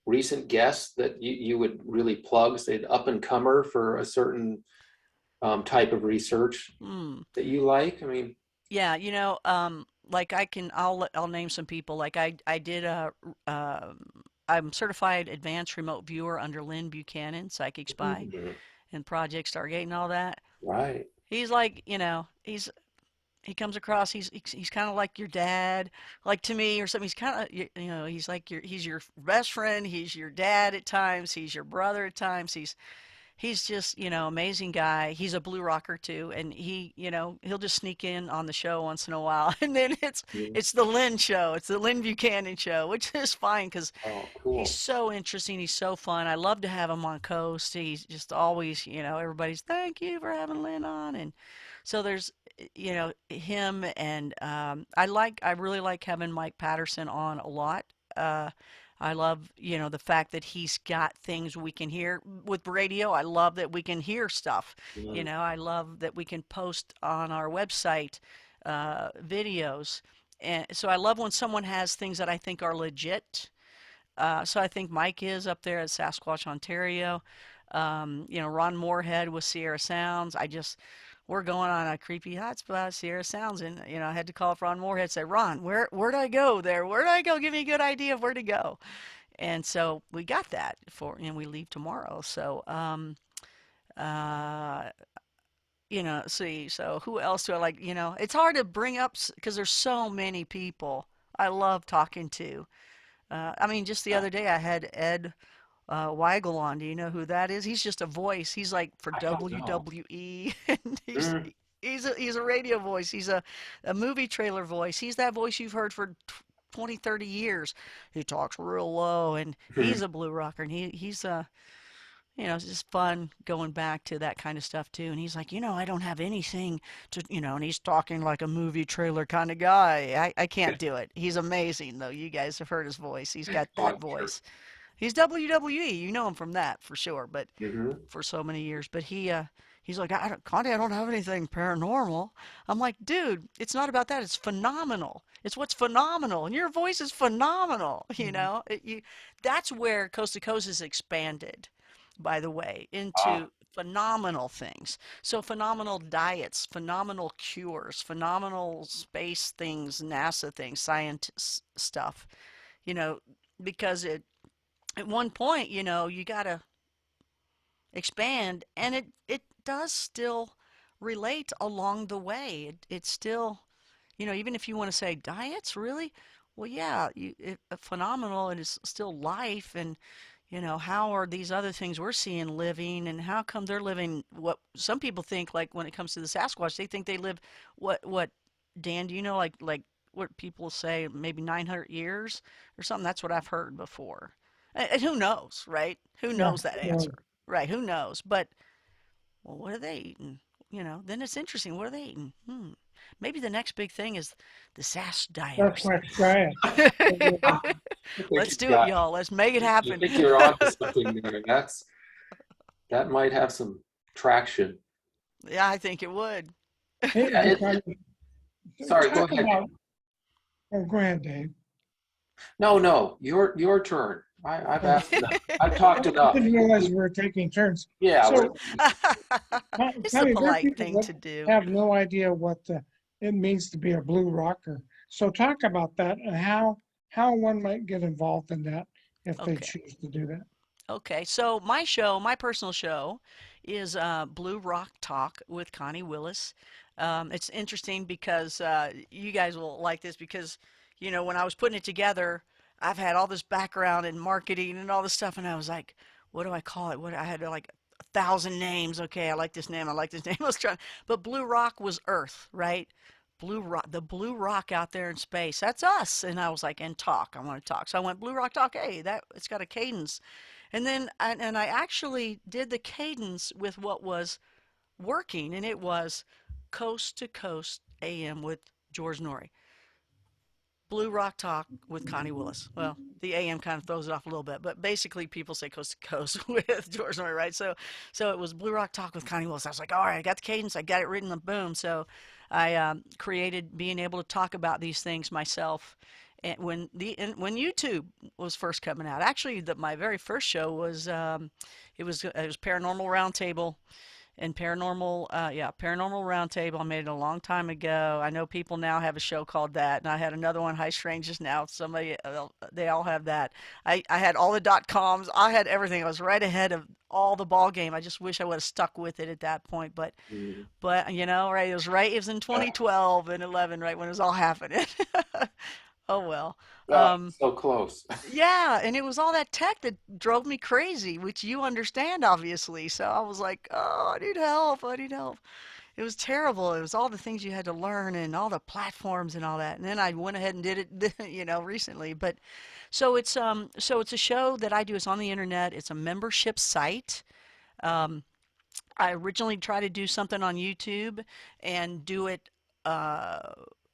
recent guests that you would really plug, say, up and comer for a certain type of research Hmm. that you like? I mean, Yeah, like I'll name some people. Like I did I'm certified advanced remote viewer under Lynn Buchanan, Psychic Spy, mhm, and Project Stargate and all that. right. He's like, he comes across, he's kind of like your dad, like to me or something. He's kind of, he's like he's your best friend, he's your dad at times, he's your brother at times. He's just, amazing guy. He's a blue rocker too, and he'll just sneak in on the show once in a while, and then it's Mhm. it's the Lynn show. It's the Lynn Buchanan show, which is fine because Oh, he's cool. so interesting. He's so fun. I love to have him on Coast. He's just always, everybody's thank you for having Lynn on, and so there's, him, and I really like having Mike Patterson on a lot. I love, the fact that he's got things we can hear with radio. I love that we can hear stuff. Mhm. I love that we can post on our website videos. And so I love when someone has things that I think are legit. So I think Mike is up there at Sasquatch, Ontario. Ron Moorhead with Sierra Sounds. We're going on a creepy hotspot, Sierra Sounds, and I had to call up Ron Moorhead, say, Ron, where'd I go there? Where'd I go? Give me a good idea of where to go. And so we got that and we leave tomorrow. So, uh, see, so who else do I like? It's hard to bring up because there's so many people I love talking to. I mean, just the I, other day I had Ed Weigel on. Do you know who that is? He's just a voice. He's like for I don't know. WWE, and Mm, he's a radio voice. He's a movie trailer voice. He's that voice you've heard for 20, 30 years. He talks real low, and he's a blue rocker, and it's just fun going back to that kind of stuff too. And he's like, I don't have anything to, and he's talking like a movie trailer kind of guy. I can't do it. He's amazing though. You guys have heard his voice. He's got oh, that I'm sure. voice. He's WWE. You know him from that for sure, but Hmm. for so many years. But he's like, Connie, I don't have anything paranormal. I'm like, dude, it's not about that. It's phenomenal. It's what's phenomenal, and your voice is phenomenal. That's where Coast to Coast is expanded, by the way, Ah, into phenomenal things. So phenomenal diets, phenomenal cures, phenomenal space things, NASA things, science stuff. You know, because at one point, you gotta expand, and it does still relate along the way. It's still, even if you want to say diets, really, well, yeah, phenomenal. It is still life, and how are these other things we're seeing living, and how come they're living what some people think, like when it comes to the Sasquatch, they think they live what Dan, do you know, like what people say, maybe 900 years or something? That's what I've heard before. And who knows, right? Who Yeah, knows that yeah. answer? Right, who knows? But well, what are they eating? then it's interesting. What are they eating? Maybe the next big thing is the SAS diet or Sasquatch diet. something. I think Let's you do it, got, y'all. Let's make it I happen. think you're onto something there. That might have some traction. Yeah, I think it would. Hey, Yeah, hey, Connie, sorry, go talk ahead. about, oh, go ahead, Dave. No, your turn. I've Oh, asked enough. I've talked I enough. didn't realize we were taking turns. Yeah, So, It's the Connie, there are polite people thing that to do. have no idea what it means to be a blue rocker. So talk about that and how one might get involved in that if they Okay. choose to do that. Okay, so my show, my personal show, is Blue Rock Talk with Connie Willis. It's interesting because you guys will like this because, when I was putting it together, I've had all this background in marketing and all this stuff, and I was like, what do I call it? What I had like 1,000 names. Okay, I like this name. I like this name. I was trying, but Blue Rock was Earth, right? Blue Rock, the blue rock out there in space. That's us. And I was like, and talk. I want to talk. So I went Blue Rock Talk. Hey, that it's got a cadence. And then I actually did the cadence with what was working, and it was Coast to Coast AM with George Norrie. Blue Rock Talk with Connie Willis. Well, the AM kind of throws it off a little bit, but basically people say Coast to Coast with George Norrie, right? So it was Blue Rock Talk with Connie Willis. I was like, all right, I got the cadence, I got it written, and boom. So I created being able to talk about these things myself. And when YouTube was first coming out, actually, my very first show was it was Paranormal Roundtable and Paranormal Roundtable. I made it a long time ago. I know people now have a show called that, and I had another one, High Strangeness now. Somebody, they all have that. I had all the .coms. I had everything. I was right ahead of all the ball game. I just wish I would have stuck with it at that point. But right, it was right. It was in 2012 and 11, right when it was all happening. Oh well. oh, Um, so close. yeah, and it was all that tech that drove me crazy, which you understand, obviously. So I was like, oh, I need help. I need help. It was terrible. It was all the things you had to learn and all the platforms and all that. And then I went ahead and did it, recently. But so it's a show that I do. It's on the internet. It's a membership site. Um, I originally tried to do something on YouTube and do it. Uh,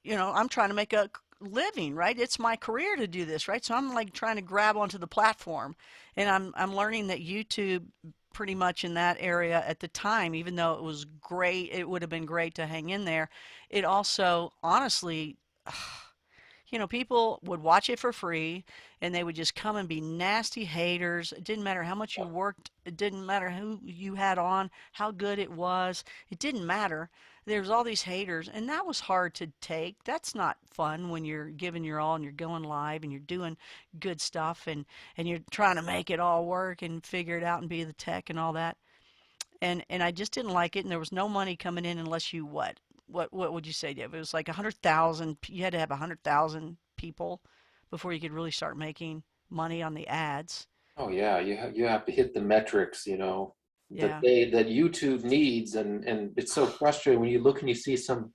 I'm trying to make a living, right? It's my career to do this, right? So I'm like trying to grab onto the platform, and I'm learning that YouTube pretty much in that area at the time, even though it was great, it would have been great to hang in there. It also, honestly, people would watch it for free and they would just come and be nasty haters. It didn't matter how much you worked, it didn't matter who you had on, how good it was. It didn't matter. There was all these haters, and that was hard to take. That's not fun when you're giving your all and you're going live and you're doing good stuff and you're trying to make it all work and figure it out and be the tech and all that. And I just didn't like it, and there was no money coming in unless you what would you say, Dave? It was like 100,000. You had to have 100,000 people before you could really start making money on the ads. Oh yeah, you have to hit the metrics, Yeah. that YouTube needs, and it's so frustrating when you look and you see some,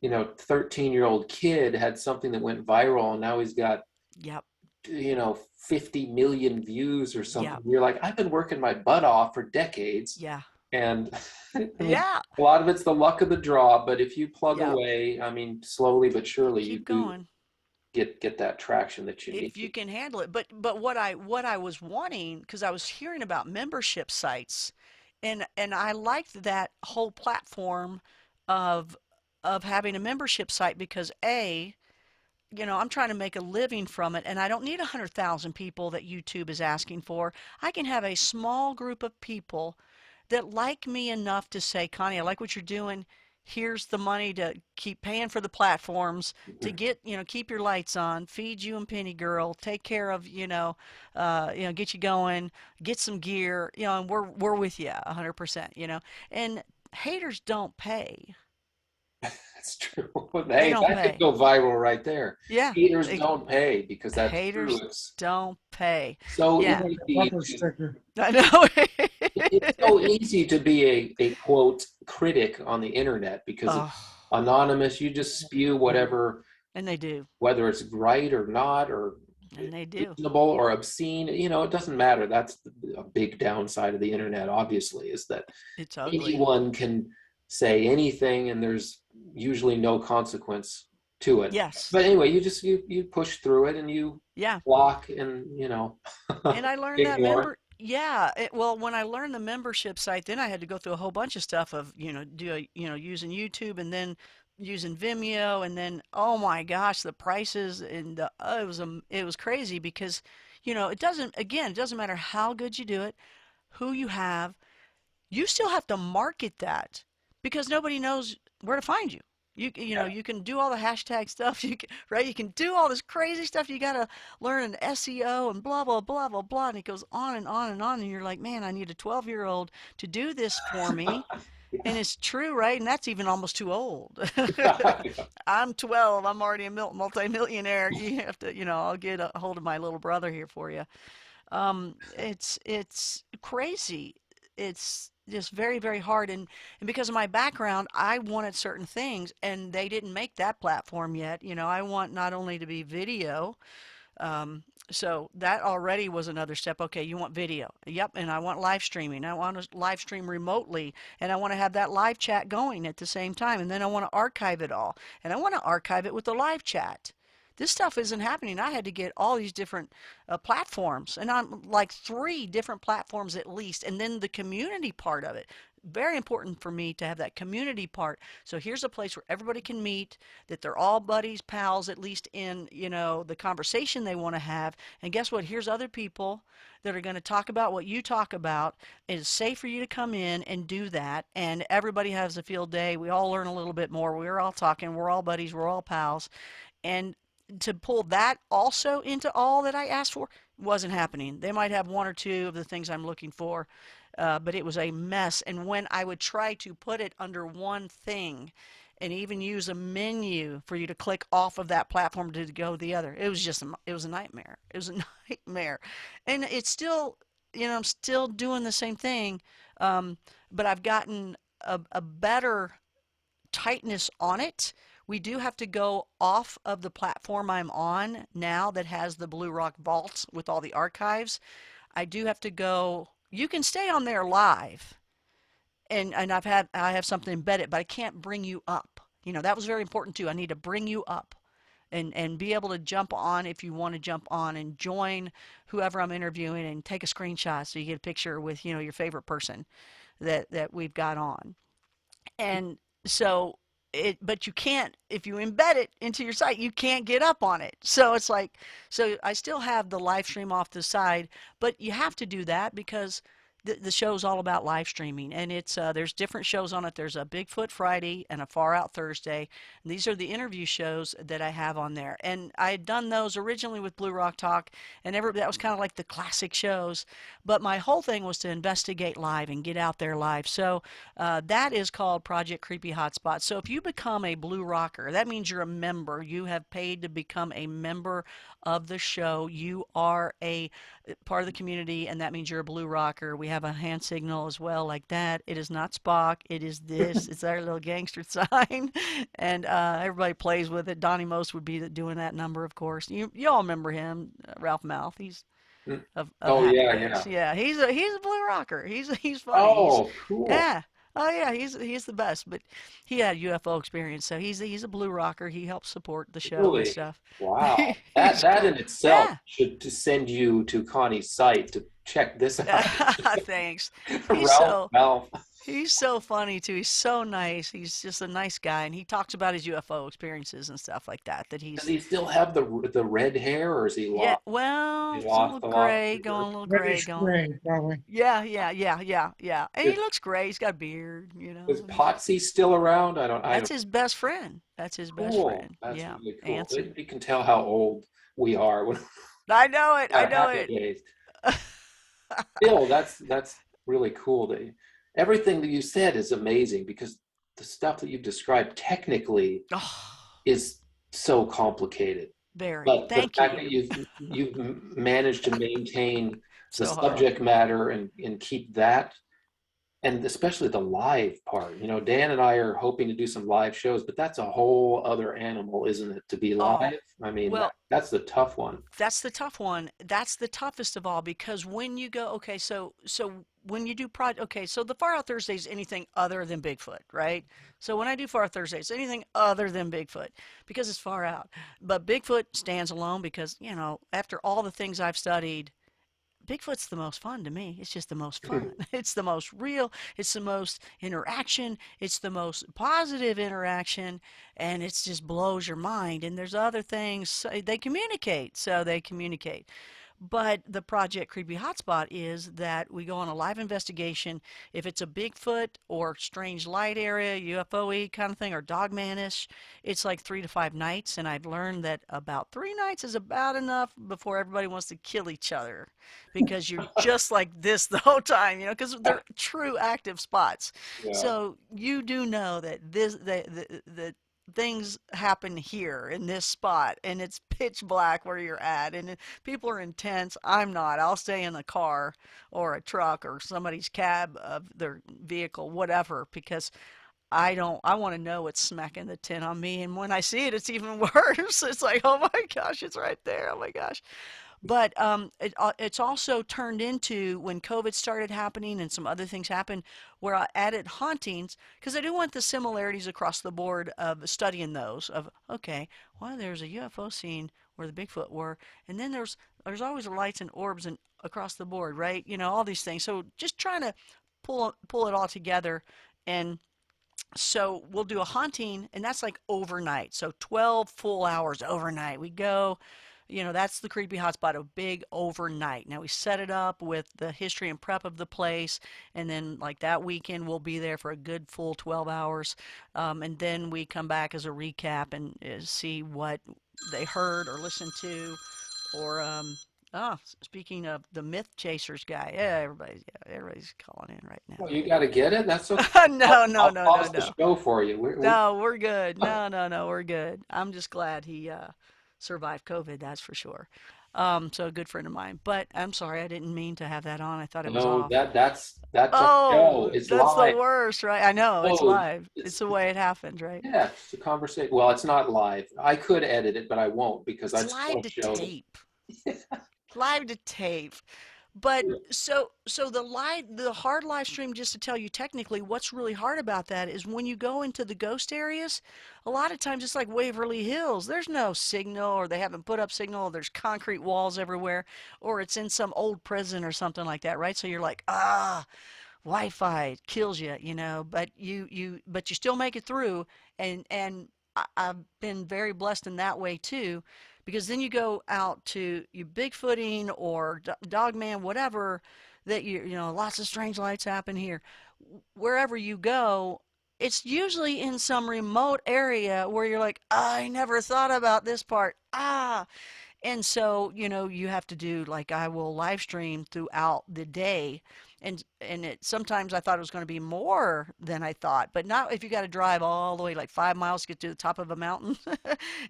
13-year-old kid had something that went viral and now he's got, Yep. 50 million views or something. Yep. You're like, I've been working my butt off for decades, Yeah. and I mean, Yeah. a lot of it's the luck of the draw, but if you plug Yep. away, I mean, slowly but surely, you Keep do going. get that traction that you If you need. can handle it. But what I was wanting, because I was hearing about membership sites, and I liked that whole platform of having a membership site because I'm trying to make a living from it, and I don't need 100,000 people that YouTube is asking for. I can have a small group of people that like me enough to say, Connie, I like what you're doing. Here's the money to keep paying for the platforms, to get, keep your lights on, feed you and Penny Girl, take care of, get you going, get some gear, and we're with you 100%, and haters don't pay. That's true. They Hey, don't that could pay. go viral right there. Yeah. Haters It, don't pay because that's true. haters It's don't pay. so Yeah. Like a easy bumper to sticker. I know. it's so easy to be a quote critic on the internet because it's Oh, anonymous. You just spew whatever, and they do. whether it's right or not, or And they do. reasonable or obscene. It doesn't matter. That's a big downside of the internet, obviously, is that It's ugly. anyone can say anything, and there's usually no consequence to it. Yes. But anyway, you push through it and you Yeah. block and And I learned that ignore. yeah, well, when I learned the membership site, then I had to go through a whole bunch of stuff of, using YouTube and then using Vimeo and then, oh my gosh, the prices and it was crazy because, it doesn't matter how good you do it, who you have, you still have to market that because nobody knows where to find you. You can do all the hashtag stuff. Right? You can do all this crazy stuff. You got to learn an SEO and blah blah blah blah blah, and it goes on and on and on. And you're like, man, I need a 12-year-old to do this for me. And it's true, right? And that's even almost too old. I'm 12. I'm already a multimillionaire. You have to, I'll get a hold of my little brother here for you. It's crazy. It's just very, very hard. And because of my background, I wanted certain things, and they didn't make that platform yet. I want not only to be video, so that already was another step. Okay, you want video. Yep, and I want live streaming. I want to live stream remotely, and I want to have that live chat going at the same time. And then I want to archive it all, and I want to archive it with the live chat. This stuff isn't happening. I had to get all these different platforms, and I'm like 3 different platforms at least, and then the community part of it. Very important for me to have that community part. So here's a place where everybody can meet, that they're all buddies, pals, at least in, the conversation they want to have. And guess what? Here's other people that are going to talk about what you talk about. It's safe for you to come in and do that. And everybody has a field day. We all learn a little bit more. We're all talking. We're all buddies. We're all pals. And to pull that also into all that I asked for wasn't happening. They might have 1 or 2 of the things I'm looking for, but it was a mess. And when I would try to put it under one thing and even use a menu for you to click off of that platform to go to the other, it was a nightmare. It was a nightmare. And it's still, I'm still doing the same thing, but I've gotten a better tightness on it. We do have to go off of the platform I'm on now that has the Blue Rock vaults with all the archives. I do have to go. You can stay on there live, and I have something embedded, but I can't bring you up. That was very important too. I need to bring you up and be able to jump on if you want to jump on and join whoever I'm interviewing and take a screenshot so you get a picture with your favorite person that we've got on. And so but you can't, if you embed it into your site, you can't get up on it. So it's like, so I still have the live stream off the side, but you have to do that because the show's all about live streaming, and it's there's different shows on it. There's a Bigfoot Friday and a Far Out Thursday. And these are the interview shows that I have on there, and I had done those originally with Blue Rock Talk, and that was kind of like the classic shows. But my whole thing was to investigate live and get out there live. So that is called Project Creepy Hotspot. So if you become a Blue Rocker, that means you're a member. You have paid to become a member of the show. You are a part of the community, and that means you're a Blue Rocker. We have a hand signal as well, like that. It is not Spock. It is this. It's our little gangster sign, and everybody plays with it. Donnie Most would be doing that number, of course. You all remember him, Ralph Mouth. He's of Oh Happy yeah, Days. yeah. Yeah, he's a Blue Rocker. He's funny. Oh, cool. Yeah. Oh yeah, he's the best. But he had UFO experience, so he's a Blue Rocker. He helps support the show and Really? stuff. Wow. That He's that cool. in itself Yeah. should to send you to Connie's site to check this out. Thanks. He's Ralph so Malph. he's so funny too. He's so nice. He's just a nice guy, and he talks about his UFO experiences and stuff like that. That Does he's he still have the red hair, or is he yeah. lost? Well, He it's a lost little a lot. gray, going a little gray, Reddish going. gray, probably. Yeah. And he Is, looks great. He's got a beard, is He's Potsy still around? I that's don't. his best friend. That's his best Cool. friend. That's Yeah, really cool. Anson. You can tell how old we are when I know it. I know happy it. days. Still, that's really cool. Everything that you said is amazing because the stuff that you've described technically Oh, is so complicated. very. But the Thank fact you. that you've managed to maintain the So hard. subject matter and keep that, and especially the live part. Dan and I are hoping to do some live shows, but that's a whole other animal, isn't it? To be Oh, live. I mean, well, that's the tough one. that's the tough one. That's the toughest of all because when you go, okay, so when you do okay, so the Far Out Thursday is anything other than Bigfoot, right? So when I do Far Out Thursday, it's anything other than Bigfoot because it's far out. But Bigfoot stands alone because, after all the things I've studied, Bigfoot's the most fun to me. It's just the most fun. It's the most real. It's the most interaction. It's the most positive interaction. And it just blows your mind. And there's other things. They communicate. So they communicate. But the Project Creepy Hotspot is that we go on a live investigation. If it's a Bigfoot or strange light area, UFO-y kind of thing, or Dogmanish, it's like 3 to 5 nights. And I've learned that about 3 nights is about enough before everybody wants to kill each other because you're just like this the whole time, because they're true active spots. Yeah. So you do know that the things happen here in this spot and it's pitch black where you're at and people are intense. I'm not. I'll stay in the car or a truck or somebody's cab of their vehicle, whatever, because I want to know what's smacking the tin on me. And when I see it, it's even worse. It's like, oh my gosh, it's right there. Oh my gosh. But it's also turned into when COVID started happening and some other things happened where I added hauntings because I do want the similarities across the board of studying those of, okay, well, there's a UFO scene where the Bigfoot were, and then there's always lights and orbs and across the board, right? All these things. So just trying to pull it all together. And so we'll do a haunting, and that's like overnight. So 12 full hours overnight. We go, that's the creepy hotspot, a big overnight. Now we set it up with the history and prep of the place, and then like that weekend we'll be there for a good full 12 hours. And then we come back as a recap and see what they heard or listened to, or speaking of the Myth Chasers guy, yeah, everybody's calling in right now. Well, you got to get it. That's okay. No, no, I'll no, no, pause the no. show for you. No, we're good. No, no, no, we're good. I'm just glad he survived COVID, that's for sure. So a good friend of mine. But I'm sorry, I didn't mean to have that on. I thought it was No, off. that's a show. Oh, It's that's the live. worst, right? I know, it's Oh, live. It's it's the way it happens, right? yeah, it's a conversation. Well, it's not live. I could edit it, but I won't because I It's just live want to to show tape. Live to tape. But so the hard live stream, just to tell you technically what's really hard about that is when you go into the ghost areas, a lot of times it's like Waverly Hills. There's no signal, or they haven't put up signal, there's concrete walls everywhere, or it's in some old prison or something like that, right? So you're like, Wi-Fi kills you, but you still make it through, and I've been very blessed in that way too, because then you go out to you Bigfooting or Dogman, whatever, that lots of strange lights happen here. Wherever you go, it's usually in some remote area where you're like, I never thought about this part. And so, you have to do like I will live stream throughout the day. And it sometimes I thought it was going to be more than I thought, but not if you got to drive all the way like 5 miles to get to the top of a mountain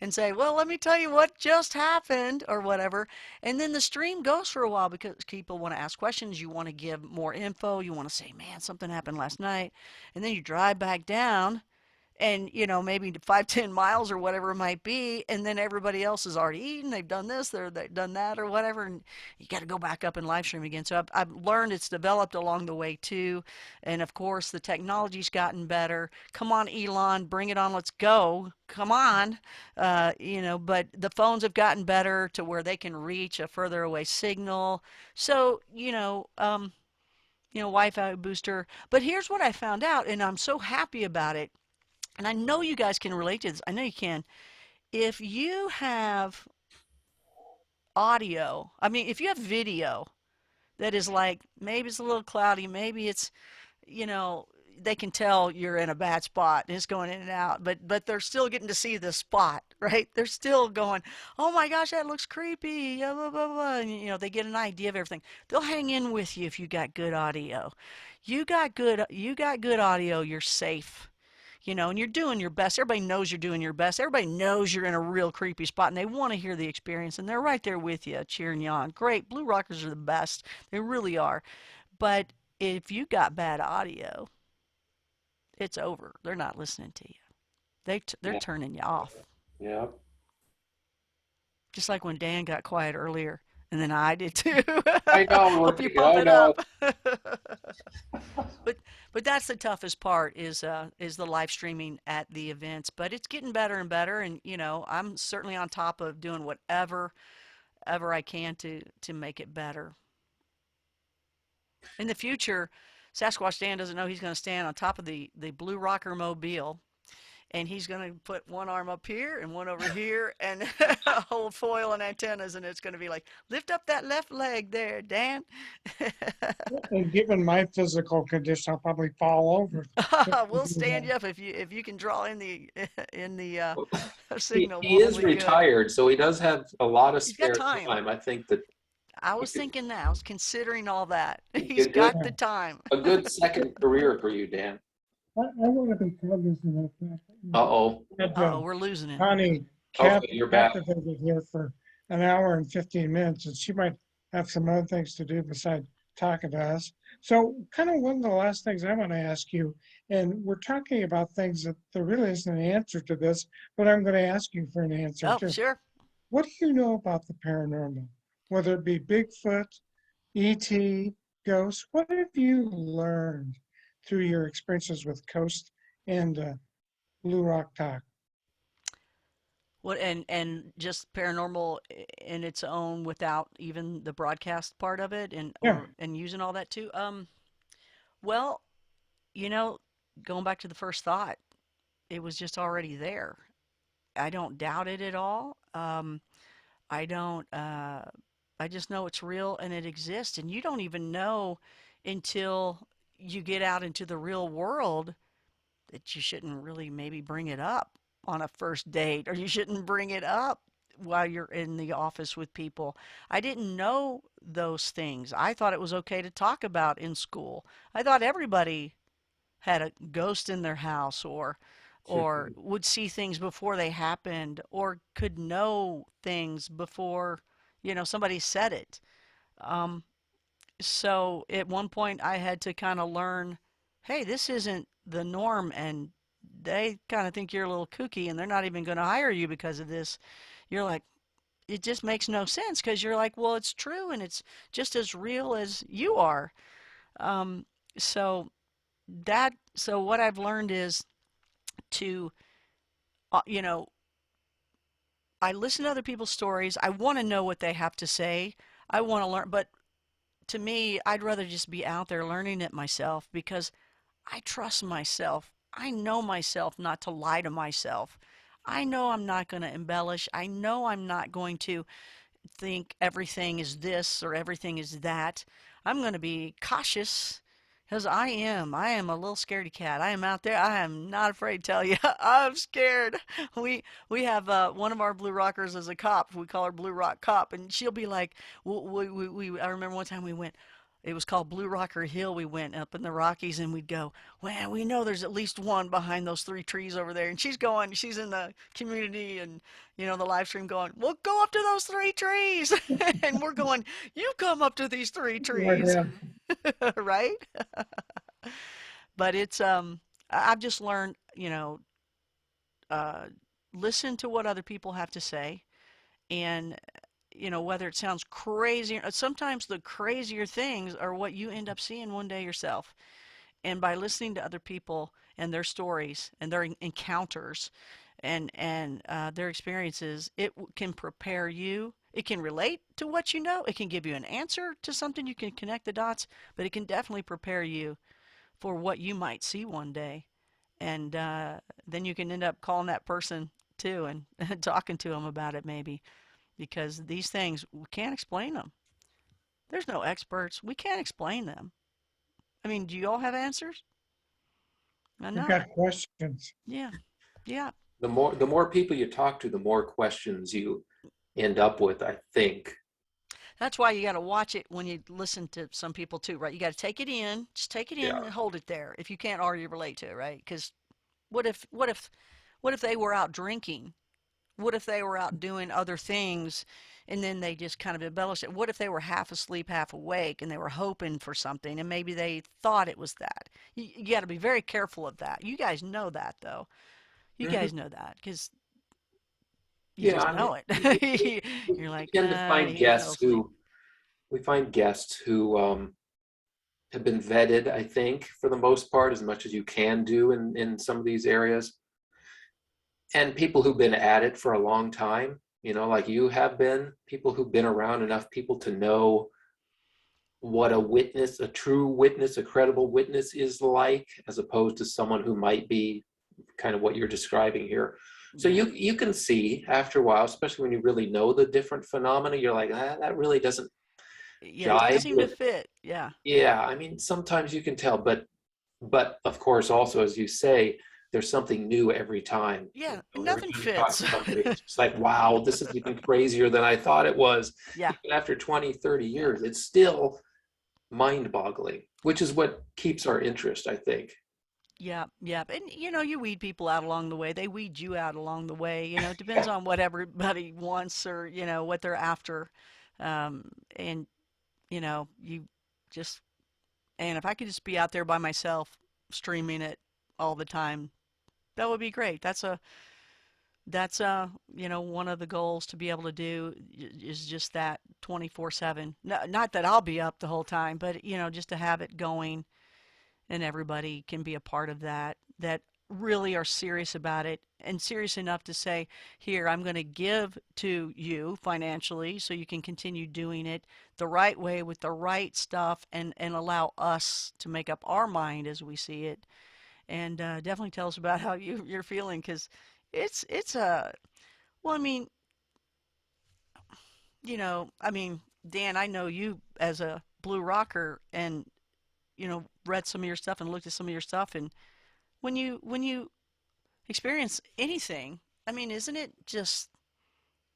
and say, well, let me tell you what just happened or whatever. And then the stream goes for a while because people want to ask questions. You want to give more info. You want to say, man, something happened last night. And then you drive back down and maybe 5-10 miles or whatever it might be, and then everybody else has already eaten, they've done this, they've done that or whatever, and you got to go back up and live stream again. So I've learned it's developed along the way too, and of course the technology's gotten better. Come on, Elon, bring it on, let's go, come on. But the phones have gotten better to where they can reach a further away signal. So Wi-Fi booster. But here's what I found out, and I'm so happy about it, and I know you guys can relate to this. I know you can. If you have audio, I mean, if you have video that is like, maybe it's a little cloudy, maybe it's, you know, they can tell you're in a bad spot and it's going in and out, but they're still getting to see the spot, right? They're still going, oh my gosh, that looks creepy, blah, blah, blah. And, they get an idea of everything. They'll hang in with you if you got good audio. You got good audio, you're safe. And you're doing your best. Everybody knows you're doing your best. Everybody knows you're in a real creepy spot, and they want to hear the experience, and they're right there with you, cheering you on. Great. Blue Rockers are the best. They really are. But if you got bad audio, it's over. They're not listening to you. They're Yeah, turning you off. yeah. Just like when Dan got quiet earlier, And then I did too. I know. Hope you pump I it know. up. But that's the toughest part is the live streaming at the events. But it's getting better and better, and I'm certainly on top of doing whatever ever I can to make it better. In the future, Sasquatch Dan doesn't know he's going to stand on top of the Blue Rocker Mobile, and he's going to put one arm up here and one over here and hold foil and antennas, and it's going to be like, lift up that left leg there, Dan. And given my physical condition, I'll probably fall over. We'll stand you up if you can draw in the in the He, signal. he is We'll be good. retired, so he does have a lot of He's got spare time. time. I think that I he was could thinking that. I was considering all that. be He's got the time. a good second career for you, Dan. I want to be cognizant of that. Uh-oh. Had, Uh-oh, we're losing him. Connie Okay, you're back. captivated here for an hour and 15 minutes, and she might have some other things to do besides talking to us. So kind of one of the last things I want to ask you, and we're talking about things that there really isn't an answer to this, but I'm going to ask you for an answer Oh, too. sure. What do you know about the paranormal? Whether it be Bigfoot, ET, ghosts, what have you learned through your experiences with Coast and Blue Rock Talk? What and just paranormal in its own without even the broadcast part of it Yeah, and using all that too. Well, you know, going back to the first thought, it was just already there. I don't doubt it at all. I don't I just know it's real and it exists, and you don't even know until you get out into the real world that you shouldn't really maybe bring it up on a first date, or you shouldn't bring it up while you're in the office with people. I didn't know those things. I thought it was okay to talk about in school. I thought everybody had a ghost in their house or would see things before they happened or could know things before, somebody said it. Um, so at one point I had to kind of learn, hey, this isn't the norm, and they kind of think you're a little kooky and they're not even going to hire you because of this. You're like, it just makes no sense because you're like, well, it's true and it's just as real as you are. Um, so so what I've learned is to, uh, you know, I listen to other people's stories. I want to know what they have to say. I want to learn, but to me, I'd rather just be out there learning it myself because I trust myself. I know myself not to lie to myself. I know I'm not going to embellish. I know I'm not going to think everything is this or everything is that. I'm going to be cautious because I am. I am a little scaredy cat. I am out there. I am not afraid to tell you. I'm scared. We have one of our Blue Rockers as a cop. We call her Blue Rock Cop, and she'll be like, I remember one time we went. It was called Blue Rocker Hill. We went up in the Rockies, and we'd go, well, we know there's at least one behind those three trees over there. And she's in the community and, the live stream going, well, go up to those three trees. And we're going, you come up to these three right trees. ahead. Right? But it's, I've just learned, uh, listen to what other people have to say. And whether it sounds crazy, sometimes the crazier things are what you end up seeing one day yourself. And by listening to other people and their stories and their encounters and their experiences, it can prepare you. It can relate to what you know. It can give you an answer to something. You can connect the dots, but it can definitely prepare you for what you might see one day. And then you can end up calling that person too and talking to them about it maybe because these things, we can't explain them. There's no experts. We can't explain them. I mean, do you all have answers? I We've know. got questions. Yeah. Yeah. The more people you talk to, the more questions you end up with, I think. That's why you got to watch it when you listen to some people too, right? You got to take it in, just take it in Yeah. and hold it there if you can't already relate to it, right? Because what if, what if, what if they were out drinking? What if they were out doing other things and then they just kind of embellished it? What if they were half asleep, half awake, and they were hoping for something and maybe they thought it was that? You got to be very careful of that. You guys know that, though. You Hmm. guys know that because you Yeah, just I mean, know you, you, it. you You're you like, tend to find he fell guests asleep. we find guests who have been vetted, I think, for the most part, as much as you can do in some of these areas, and people who've been at it for a long time, like you have been, people who've been around enough people to know what a witness, a true witness, a credible witness is like, as opposed to someone who might be kind of what you're describing here. So Yeah. you can see after a while, especially when you really know the different phenomena, you're like, that really doesn't Yeah, it doesn't jive seem to with. fit. Yeah. Yeah, I mean, sometimes you can tell, but of course, also as you say, there's something new every time. Yeah, Every nothing time you talk fits. to somebody, it's just like, wow, this is even crazier than I thought it was. Yeah. Even after 20, 30 Yeah. years, it's still mind-boggling, which is what keeps our interest, I think. Yeah, yeah. And you weed people out along the way. They weed you out along the way. It depends Yeah. on what everybody wants or, what they're after. And you just and if I could just be out there by myself streaming it all the time, that would be great. That's one of the goals to be able to do is just that 24/7. Not that I'll be up the whole time, but just to have it going and everybody can be a part of that really are serious about it and serious enough to say, here, I'm going to give to you financially so you can continue doing it the right way with the right stuff and allow us to make up our mind as we see it. And definitely tell us about how you're feeling because it's a, well, I mean, Dan, I know you as a blue rocker and, read some of your stuff and looked at some of your stuff. And when you experience anything, isn't it just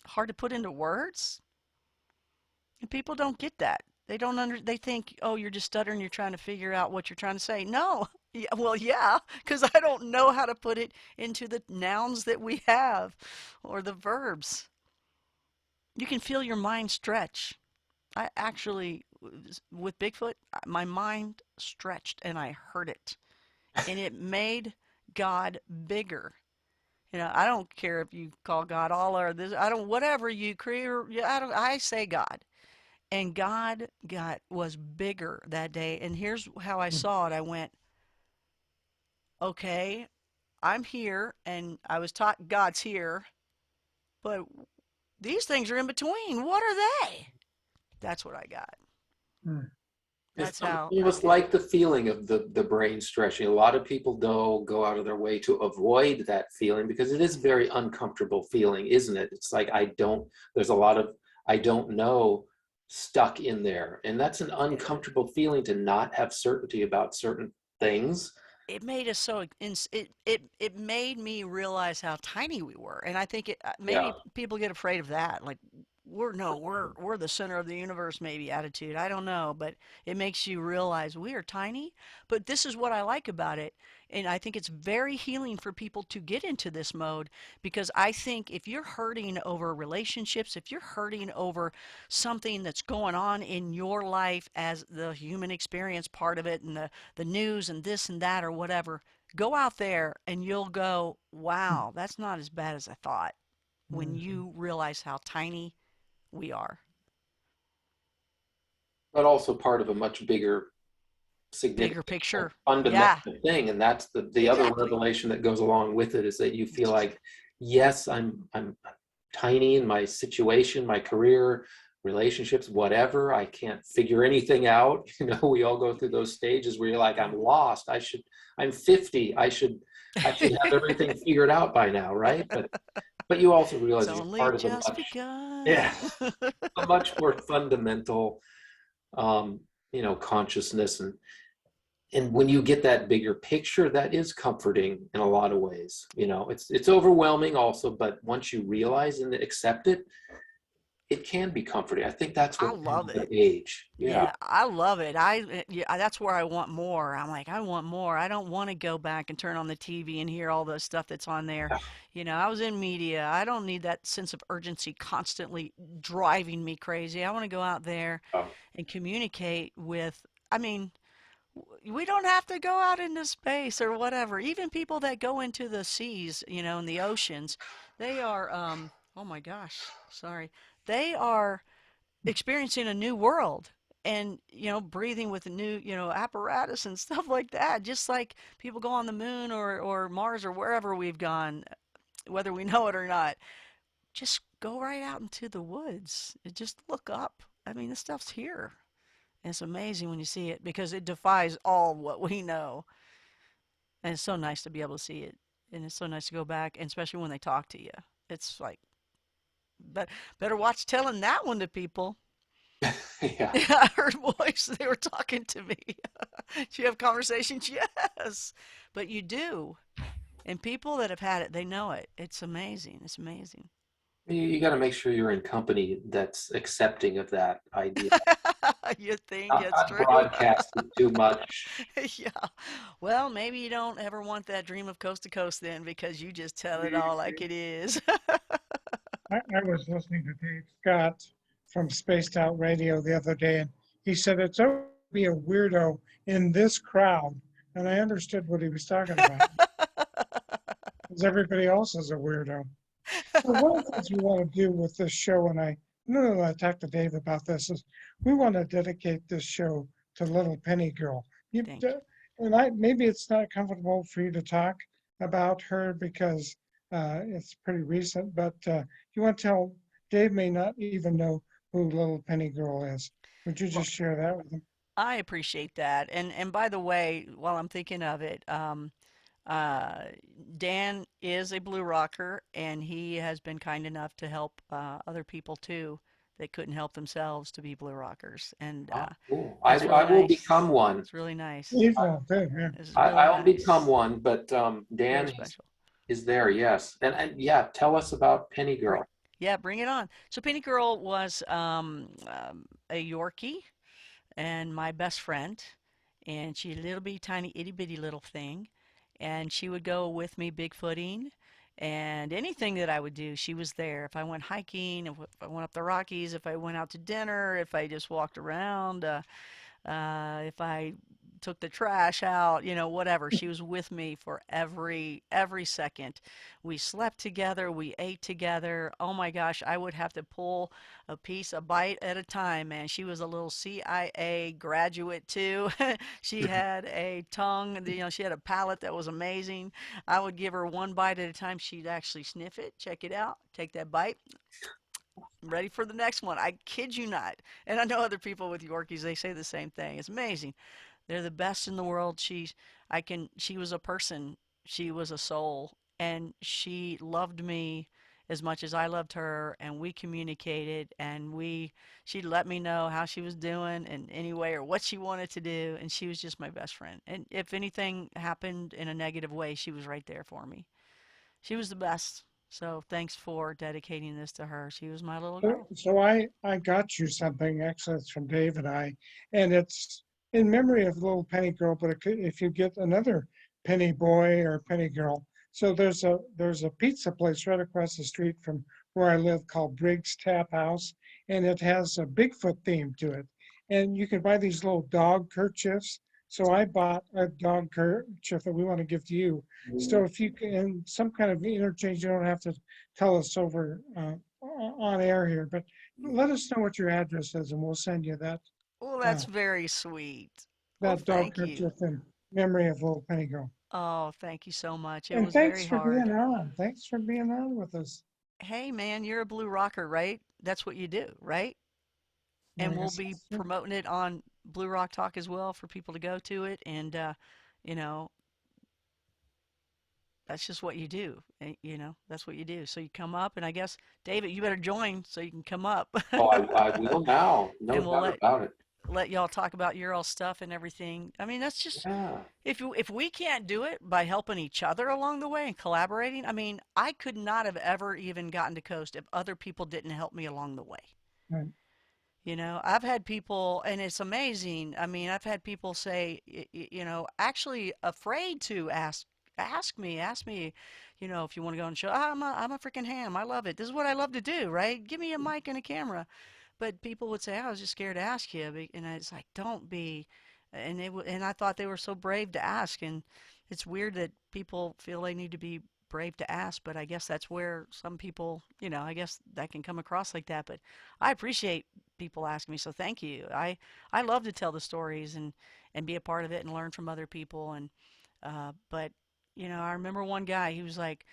hard to put into words? And people don't get that. They think, oh, you're just stuttering, you're trying to figure out what you're trying to say. No. Yeah, well, yeah, because I don't know how to put it into the nouns that we have or the verbs. You can feel your mind stretch. I actually, with Bigfoot, my mind stretched and I heard it. And it made God bigger. I don't care if you call God Allah or this. I don't. Whatever you create. I don't. I say God, and God was bigger that day. And here's how I saw it. I went, okay, I'm here, and I was taught God's here, but these things are in between. What are they? That's what I got. Hmm. That's It's how I almost feel. like the feeling of the brain stretching. A lot of people don't go out of their way to avoid that feeling because it is a very uncomfortable feeling, isn't it? It's like there's a lot of I don't know stuck in there. And that's an Yeah. uncomfortable feeling to not have certainty about certain things. It made us so it made me realize how tiny we were, and I think it Yeah. maybe people get afraid of that, like we're no we're the center of the universe maybe attitude. I don't know, but it makes you realize we are tiny. But this is what I like about it, and I think it's very healing for people to get into this mode because I think if you're hurting over relationships, if you're hurting over something that's going on in your life as the human experience part of it and the news and this and that or whatever, go out there and you'll go, wow, that's not as bad as I thought when Mhm. you realize how tiny we are. But also part of a much bigger, Bigger significant, picture. Yeah, fundamental thing. And that's the other exactly. revelation that goes along with it is that you feel like, yes, I'm tiny in my situation, my career, relationships, whatever. I can't figure anything out. We all go through those stages where you're like, I'm lost. I'm 50. I should have everything figured out by now, right? But you also It's realize you're only part of just begun. yeah, a much more fundamental, um, consciousness. And when you get that bigger picture, that is comforting in a lot of ways. It's overwhelming also, but once you realize and accept it, it can be comforting. I think that's I what comes love with it. age. Yeah. Yeah, I love it. Yeah, that's where I want more. I'm like, I want more. I don't want to go back and turn on the TV and hear all the stuff that's on there. I was in media. I don't need that sense of urgency constantly driving me crazy. I want to go out there Oh, and communicate with, I mean, we don't have to go out into space or whatever. Even people that go into the seas, in the oceans, they are, oh my gosh, sorry. They are experiencing a new world and breathing with a new apparatus and stuff like that, just like people go on the moon or Mars or wherever we've gone, whether we know it or not. Just go right out into the woods and just look up. I mean, this stuff's here. And it's amazing when you see it because it defies all what we know. And it's so nice to be able to see it. And it's so nice to go back, and especially when they talk to you. It's like, but better watch telling that one to people. Yeah. Yeah, I heard a voice. They were talking to me. Do you have conversations? Yes. But you do. And people that have had it, they know it. It's amazing. It's amazing. You got to make sure you're in company that's accepting of that idea. You think it's Not true? broadcast it too much. Yeah. Well, maybe you don't ever want that dream of coast to coast then because you just tell it all like it is. I was listening to Dave Scott from Spaced Out Radio the other day, and he said it's okay to be a weirdo in this crowd. And I understood what he was talking about, because everybody else is a weirdo. So one of the things we want to do with this show, and I talked to Dave about this, is we want to dedicate this show to Little Penny Girl. Thank you. And maybe it's not comfortable for you to talk about her because it's pretty recent, but you want to tell Dave may not even know who Little Penny Girl is. Would you Well, just share that with him? I appreciate that. And by the way, while I'm thinking of it, uh, Dan is a blue rocker, and he has been kind enough to help other people too that couldn't help themselves to be blue rockers, and Oh, cool. it's I really will nice. become one. It's really nice. Evil, good, yeah. This is really I'll become nice. one, but Very Dan special. is there, yes. And yeah, tell us about Penny Bring, Girl. yeah, bring it on. So Penny Girl was a Yorkie and my best friend, and she's a little bitty, tiny, itty bitty little thing, and she would go with me bigfooting, and anything that I would do, she was there. If I went hiking, if I went up the Rockies, if I went out to dinner, if I just walked around, if I took the trash out, whatever. She was with me for every second. We slept together, we ate together. Oh my gosh, I would have to pull a bite at a time, man. She was a little CIA graduate too. She had a tongue, she had a palate that was amazing. I would give her one bite at a time. She'd actually sniff it, check it out, take that bite, ready for the next one. I kid you not. And I know other people with Yorkies, they say the same thing. It's amazing. They're the best in the world. She was a person. She was a soul. And she loved me as much as I loved her. And we communicated and she'd let me know how she was doing in any way or what she wanted to do. And she was just my best friend. And if anything happened in a negative way, she was right there for me. She was the best. So thanks for dedicating this to her. She was my little girl. So I got you something, actually, it's from Dave and I, and it's in memory of Little Penny Girl, but if you get another Penny Boy or Penny Girl. So there's a pizza place right across the street from where I live called Briggs Tap House, and it has a Bigfoot theme to it. And you can buy these little dog kerchiefs. So I bought a dog kerchief that we want to give to you. So if you can, some kind of interchange, you don't have to tell us over on air here, but let us know what your address is and we'll send you Well, uh, that's very sweet. Well, that dog thank you. kerchief in memory of Little Penny Girl. Oh, thank you so much. It And was thanks very for being hard. on. Thanks for being on with us. Hey, man, you're a blue rocker, right? That's what you do, right? I And we'll guess be that's true. promoting it on Blue Rock Talk as well for people to go to it. And, you know, that's just what you do. That's what you do. So you come up, and I guess, David, you better join so you can come up. Oh, I will now. No And we'll doubt about it. let y'all talk about your all stuff and everything. I mean, that's just Yeah. if we can't do it by helping each other along the way and collaborating. I mean, I could not have ever even gotten to Coast if other people didn't help me along the way. Right. I've had people, and it's amazing. I mean, I've had people say, actually afraid to ask me, if you want to go on the show. I'm a freaking ham. I love it. This is what I love to do, right? Give me a mic and a camera. But people would say, I was just scared to ask you. And it's like, don't be. And I thought they were so brave to ask. And it's weird that people feel they need to be brave to ask, but I guess that's where some people, I guess that can come across like that. But I appreciate people asking me, so thank you. I love to tell the stories and be a part of it and learn from other people. And but I remember one guy. He was like,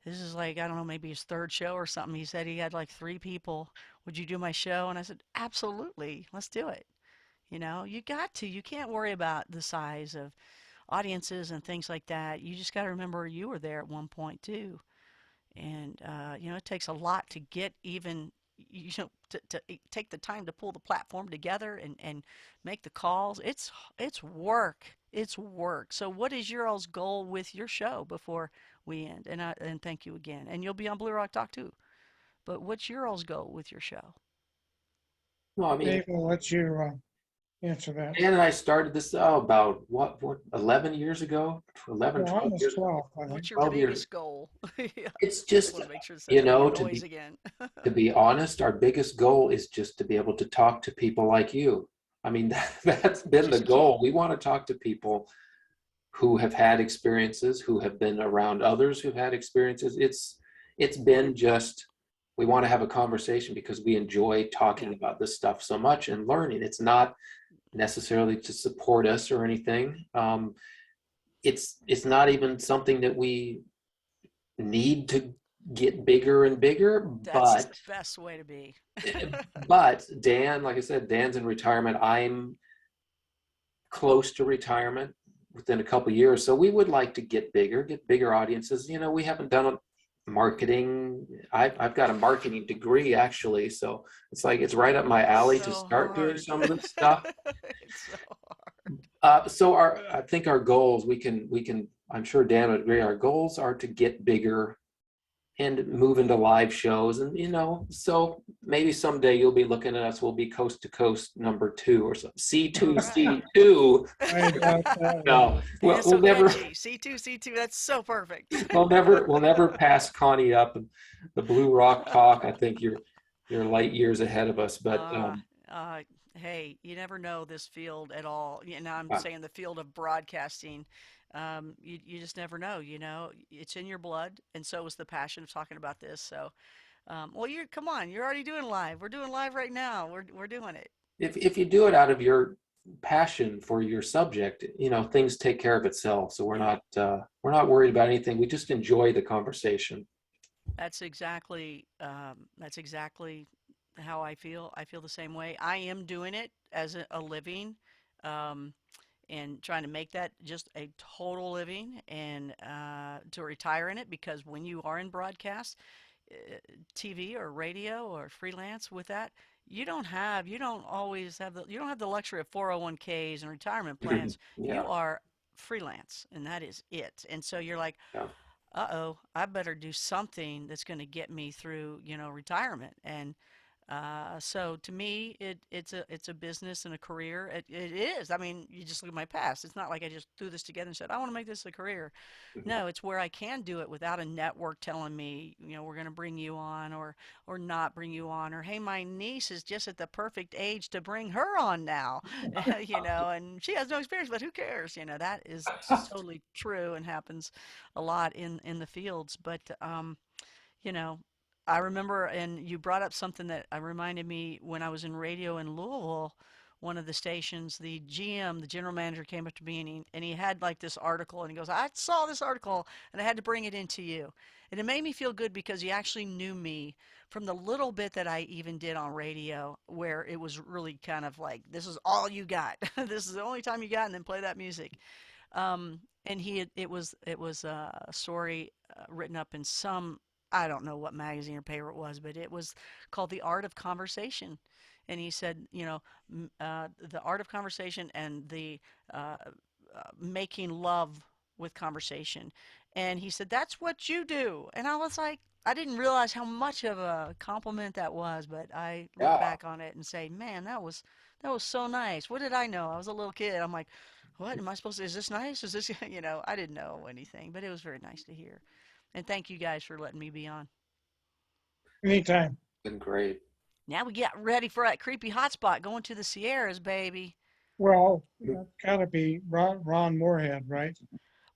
"This is like I don't know, maybe his third show or something." He said he had like three people. Would you do my show? And I said, "Absolutely, let's do it." You got to. You can't worry about the size of audiences and things like that. You just got to remember you were there at one point too. And it takes a lot to get even, to take the time to pull the platform together and make the calls. It's work. It's work. So what is your all's goal with your show before we end? And thank you again. And you'll be on Blue Rock Talk too. But what's your all's goal with your show? Well, I mean, Dave will let you answer that. Dan and I started this about what 11 years ago, 11, Well, 12 years almost ago. 12, I think. What's your 12 years. biggest goal? Yeah. It's Just just, want to make sure there's no to noise be again. to be honest, our biggest goal is just to be able to talk to people like you. I mean, that's been the Just goal. We want to talk to people who have had experiences, who have been around others who've had experiences. It's been just, we want to have a conversation because we enjoy talking Yeah. about this stuff so much and learning. It's not necessarily to support us or anything. It's not even something that we need to get bigger and bigger, That's the but best way to be. Dan, like I said, Dan's in retirement. I'm close to retirement within a couple of years. So we would like to get bigger audiences. We haven't done marketing. I've got a marketing degree actually. So it's like, it's right up my alley to So start doing hard. some of this stuff. It's so hard. So I think our goals, I'm sure Dan would agree, our goals are to get bigger and move into live shows. And, so maybe someday you'll be looking at us, we'll be coast to coast #2 or something. All right. C2C2. I doubt that. No, And it's we'll so never, catchy. C2C2, that's so perfect. we'll never pass Connie up and the Blue Rock Talk. I think you're light years ahead of us, but Uh, uh, hey, you never know this field at all. Now I'm uh, saying the field of broadcasting. You just never know. It's in your blood, and so is the passion of talking about this. So, well, come on, you're already doing live. We're doing live right now. We're doing it. if you do it out of your passion for your subject, things take care of itself. So Yeah. we're not worried about anything. We just enjoy the conversation. That's exactly how I feel. I feel the same way. I am doing it as a living, um, and trying to make that just a total living and to retire in it because when you are in broadcast, uh, TV or radio or freelance with that, you don't always have you don't have the luxury of 401ks and retirement plans. You Yeah, are freelance and that is it. And so you're like, yeah. uh-oh, I better do something that's going to get me through, retirement. And so to me, it's a business and a career. It is. I mean, you just look at my past. It's not like I just threw this together and said, I want to make this a career. No, it's where I can do it without a network telling me, we're going to bring you on or not bring you on, or hey, my niece is just at the perfect age to bring her on now, and she has no experience, but who cares? That is totally true and happens a lot in the fields. But you know, I remember, and you brought up something that reminded me when I was in radio in Louisville, one of the stations, the GM, the general manager came up to me and he had like this article and he goes, I saw this article and I had to bring it into you. And it made me feel good because he actually knew me from the little bit that I even did on radio where it was really kind of like, this is all you got. This is the only time you got and then play that music. And it was a story written up in some, I don't know what magazine or paper it was, but it was called The Art of Conversation. And he said, the art of conversation and the making love with conversation. And he said, that's what you do. And I was like, I didn't realize how much of a compliment that was, but I look Yeah. back on it and say, man, that was so nice. What did I know? I was a little kid. I'm like, what am I supposed to, is this nice? Is this, I didn't know anything, but it was very nice to hear. And thank you guys for letting me be on. Anytime. Been great. Now we get ready for that creepy hotspot going to the Sierras, baby. Well, gotta be Ron Moorhead, right?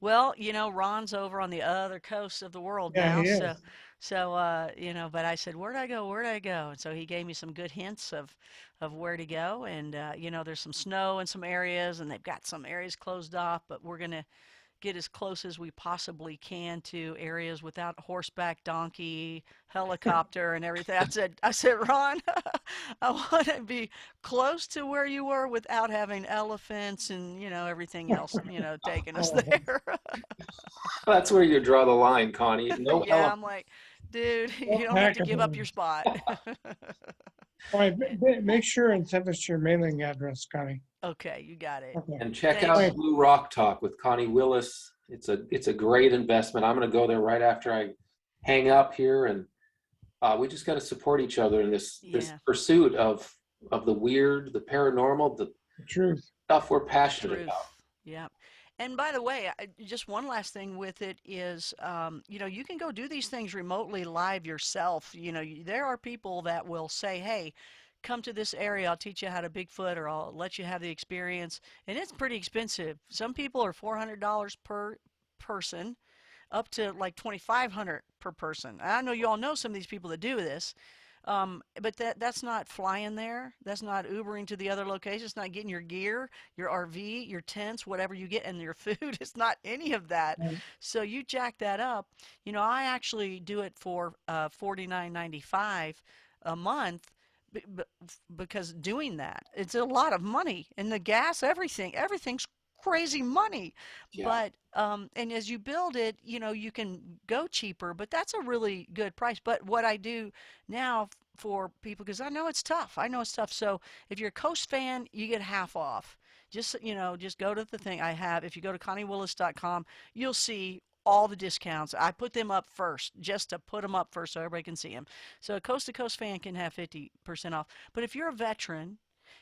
Well, Ron's over on the other coast of the world Yeah, now, he so is. but I said, "Where'd I go? Where'd I go?" And so he gave me some good hints of where to go, and there's some snow in some areas, and they've got some areas closed off, but we're gonna get as close as we possibly can to areas without horseback, donkey, helicopter, and everything. I said, Ron, I want to be close to where you were without having elephants and everything else, taking us Oh, there. That's where you draw the line, Connie. No Yeah, I'm elephant. like, dude, you don't don't have pack to a give up your punch. spot. All right, make sure and send us your mailing address, Connie. Okay, you got it. Okay. And check All out Thanks. right. Blue Rock Talk with Connie Willis. It's a great investment. I'm going to go there right after I hang up here, and we just got to support each other in this Yeah, pursuit of the weird, the paranormal, the The truth. stuff we're passionate about. truth. Yeah. And by the way, just one last thing with it is, you can go do these things remotely live yourself. There are people that will say, hey, come to this area, I'll teach you how to Bigfoot or I'll let you have the experience. And it's pretty expensive. Some people are $400 per person, up to like 2,500 per person. I know you all know some of these people that do this, but that's not flying there. That's not Ubering to the other location. It's not getting your gear, your RV, your tents, whatever you get, and your food. It's not any of that. Right. So you jack that up. I actually do it for $49.95 a month. Because doing that, it's a lot of money, and the gas, everything's crazy money. Yeah. But and as you build it, you can go cheaper, but that's a really good price. But what I do now for people, because I know it's tough. So if you're a Coast fan, you get half off. Just go to the thing I have. If you go to conniewillis.com, you'll see all the discounts. I put them up first, just to put them up first so everybody can see them. So a coast to coast fan can have 50% off. But if you're a veteran,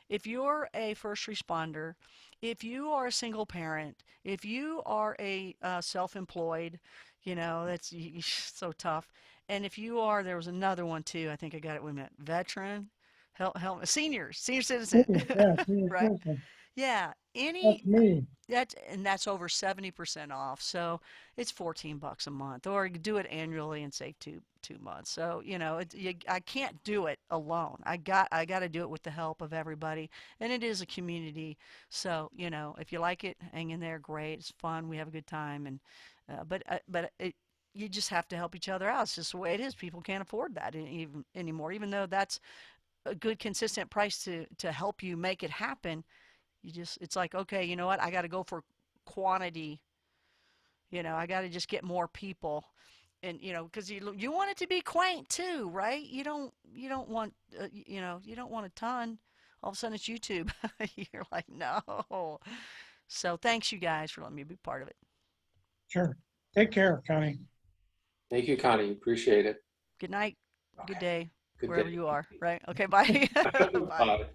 if you're a first responder, if you are a single parent, if you are a self-employed, that's so tough. And if you are, there was another one too. I think I got it. We met veteran, help, senior citizen, Yeah, senior right? citizen. Yeah, any That's me. that's over 70% off. So it's $14 a month, or you do it annually and save two months. So I can't do it alone. I got to do it with the help of everybody, and it is a community. So if you like it, hang in there. Great, it's fun. We have a good time, and you just have to help each other out. It's just the way it is. People can't afford that even anymore, even though that's a good consistent price to help you make it happen. It's like, okay, you know what? I got to go for quantity. I got to just get more people, and because you want it to be quaint too, right? You don't want you don't want a ton. All of a sudden it's YouTube. You're like, no. So thanks you guys for letting me be part of it. Sure. Take care, Connie. Thank you, Connie. Appreciate it. Good night. Good Okay. day, Good wherever day. you are. Right? Okay. Bye. Bye. Bye.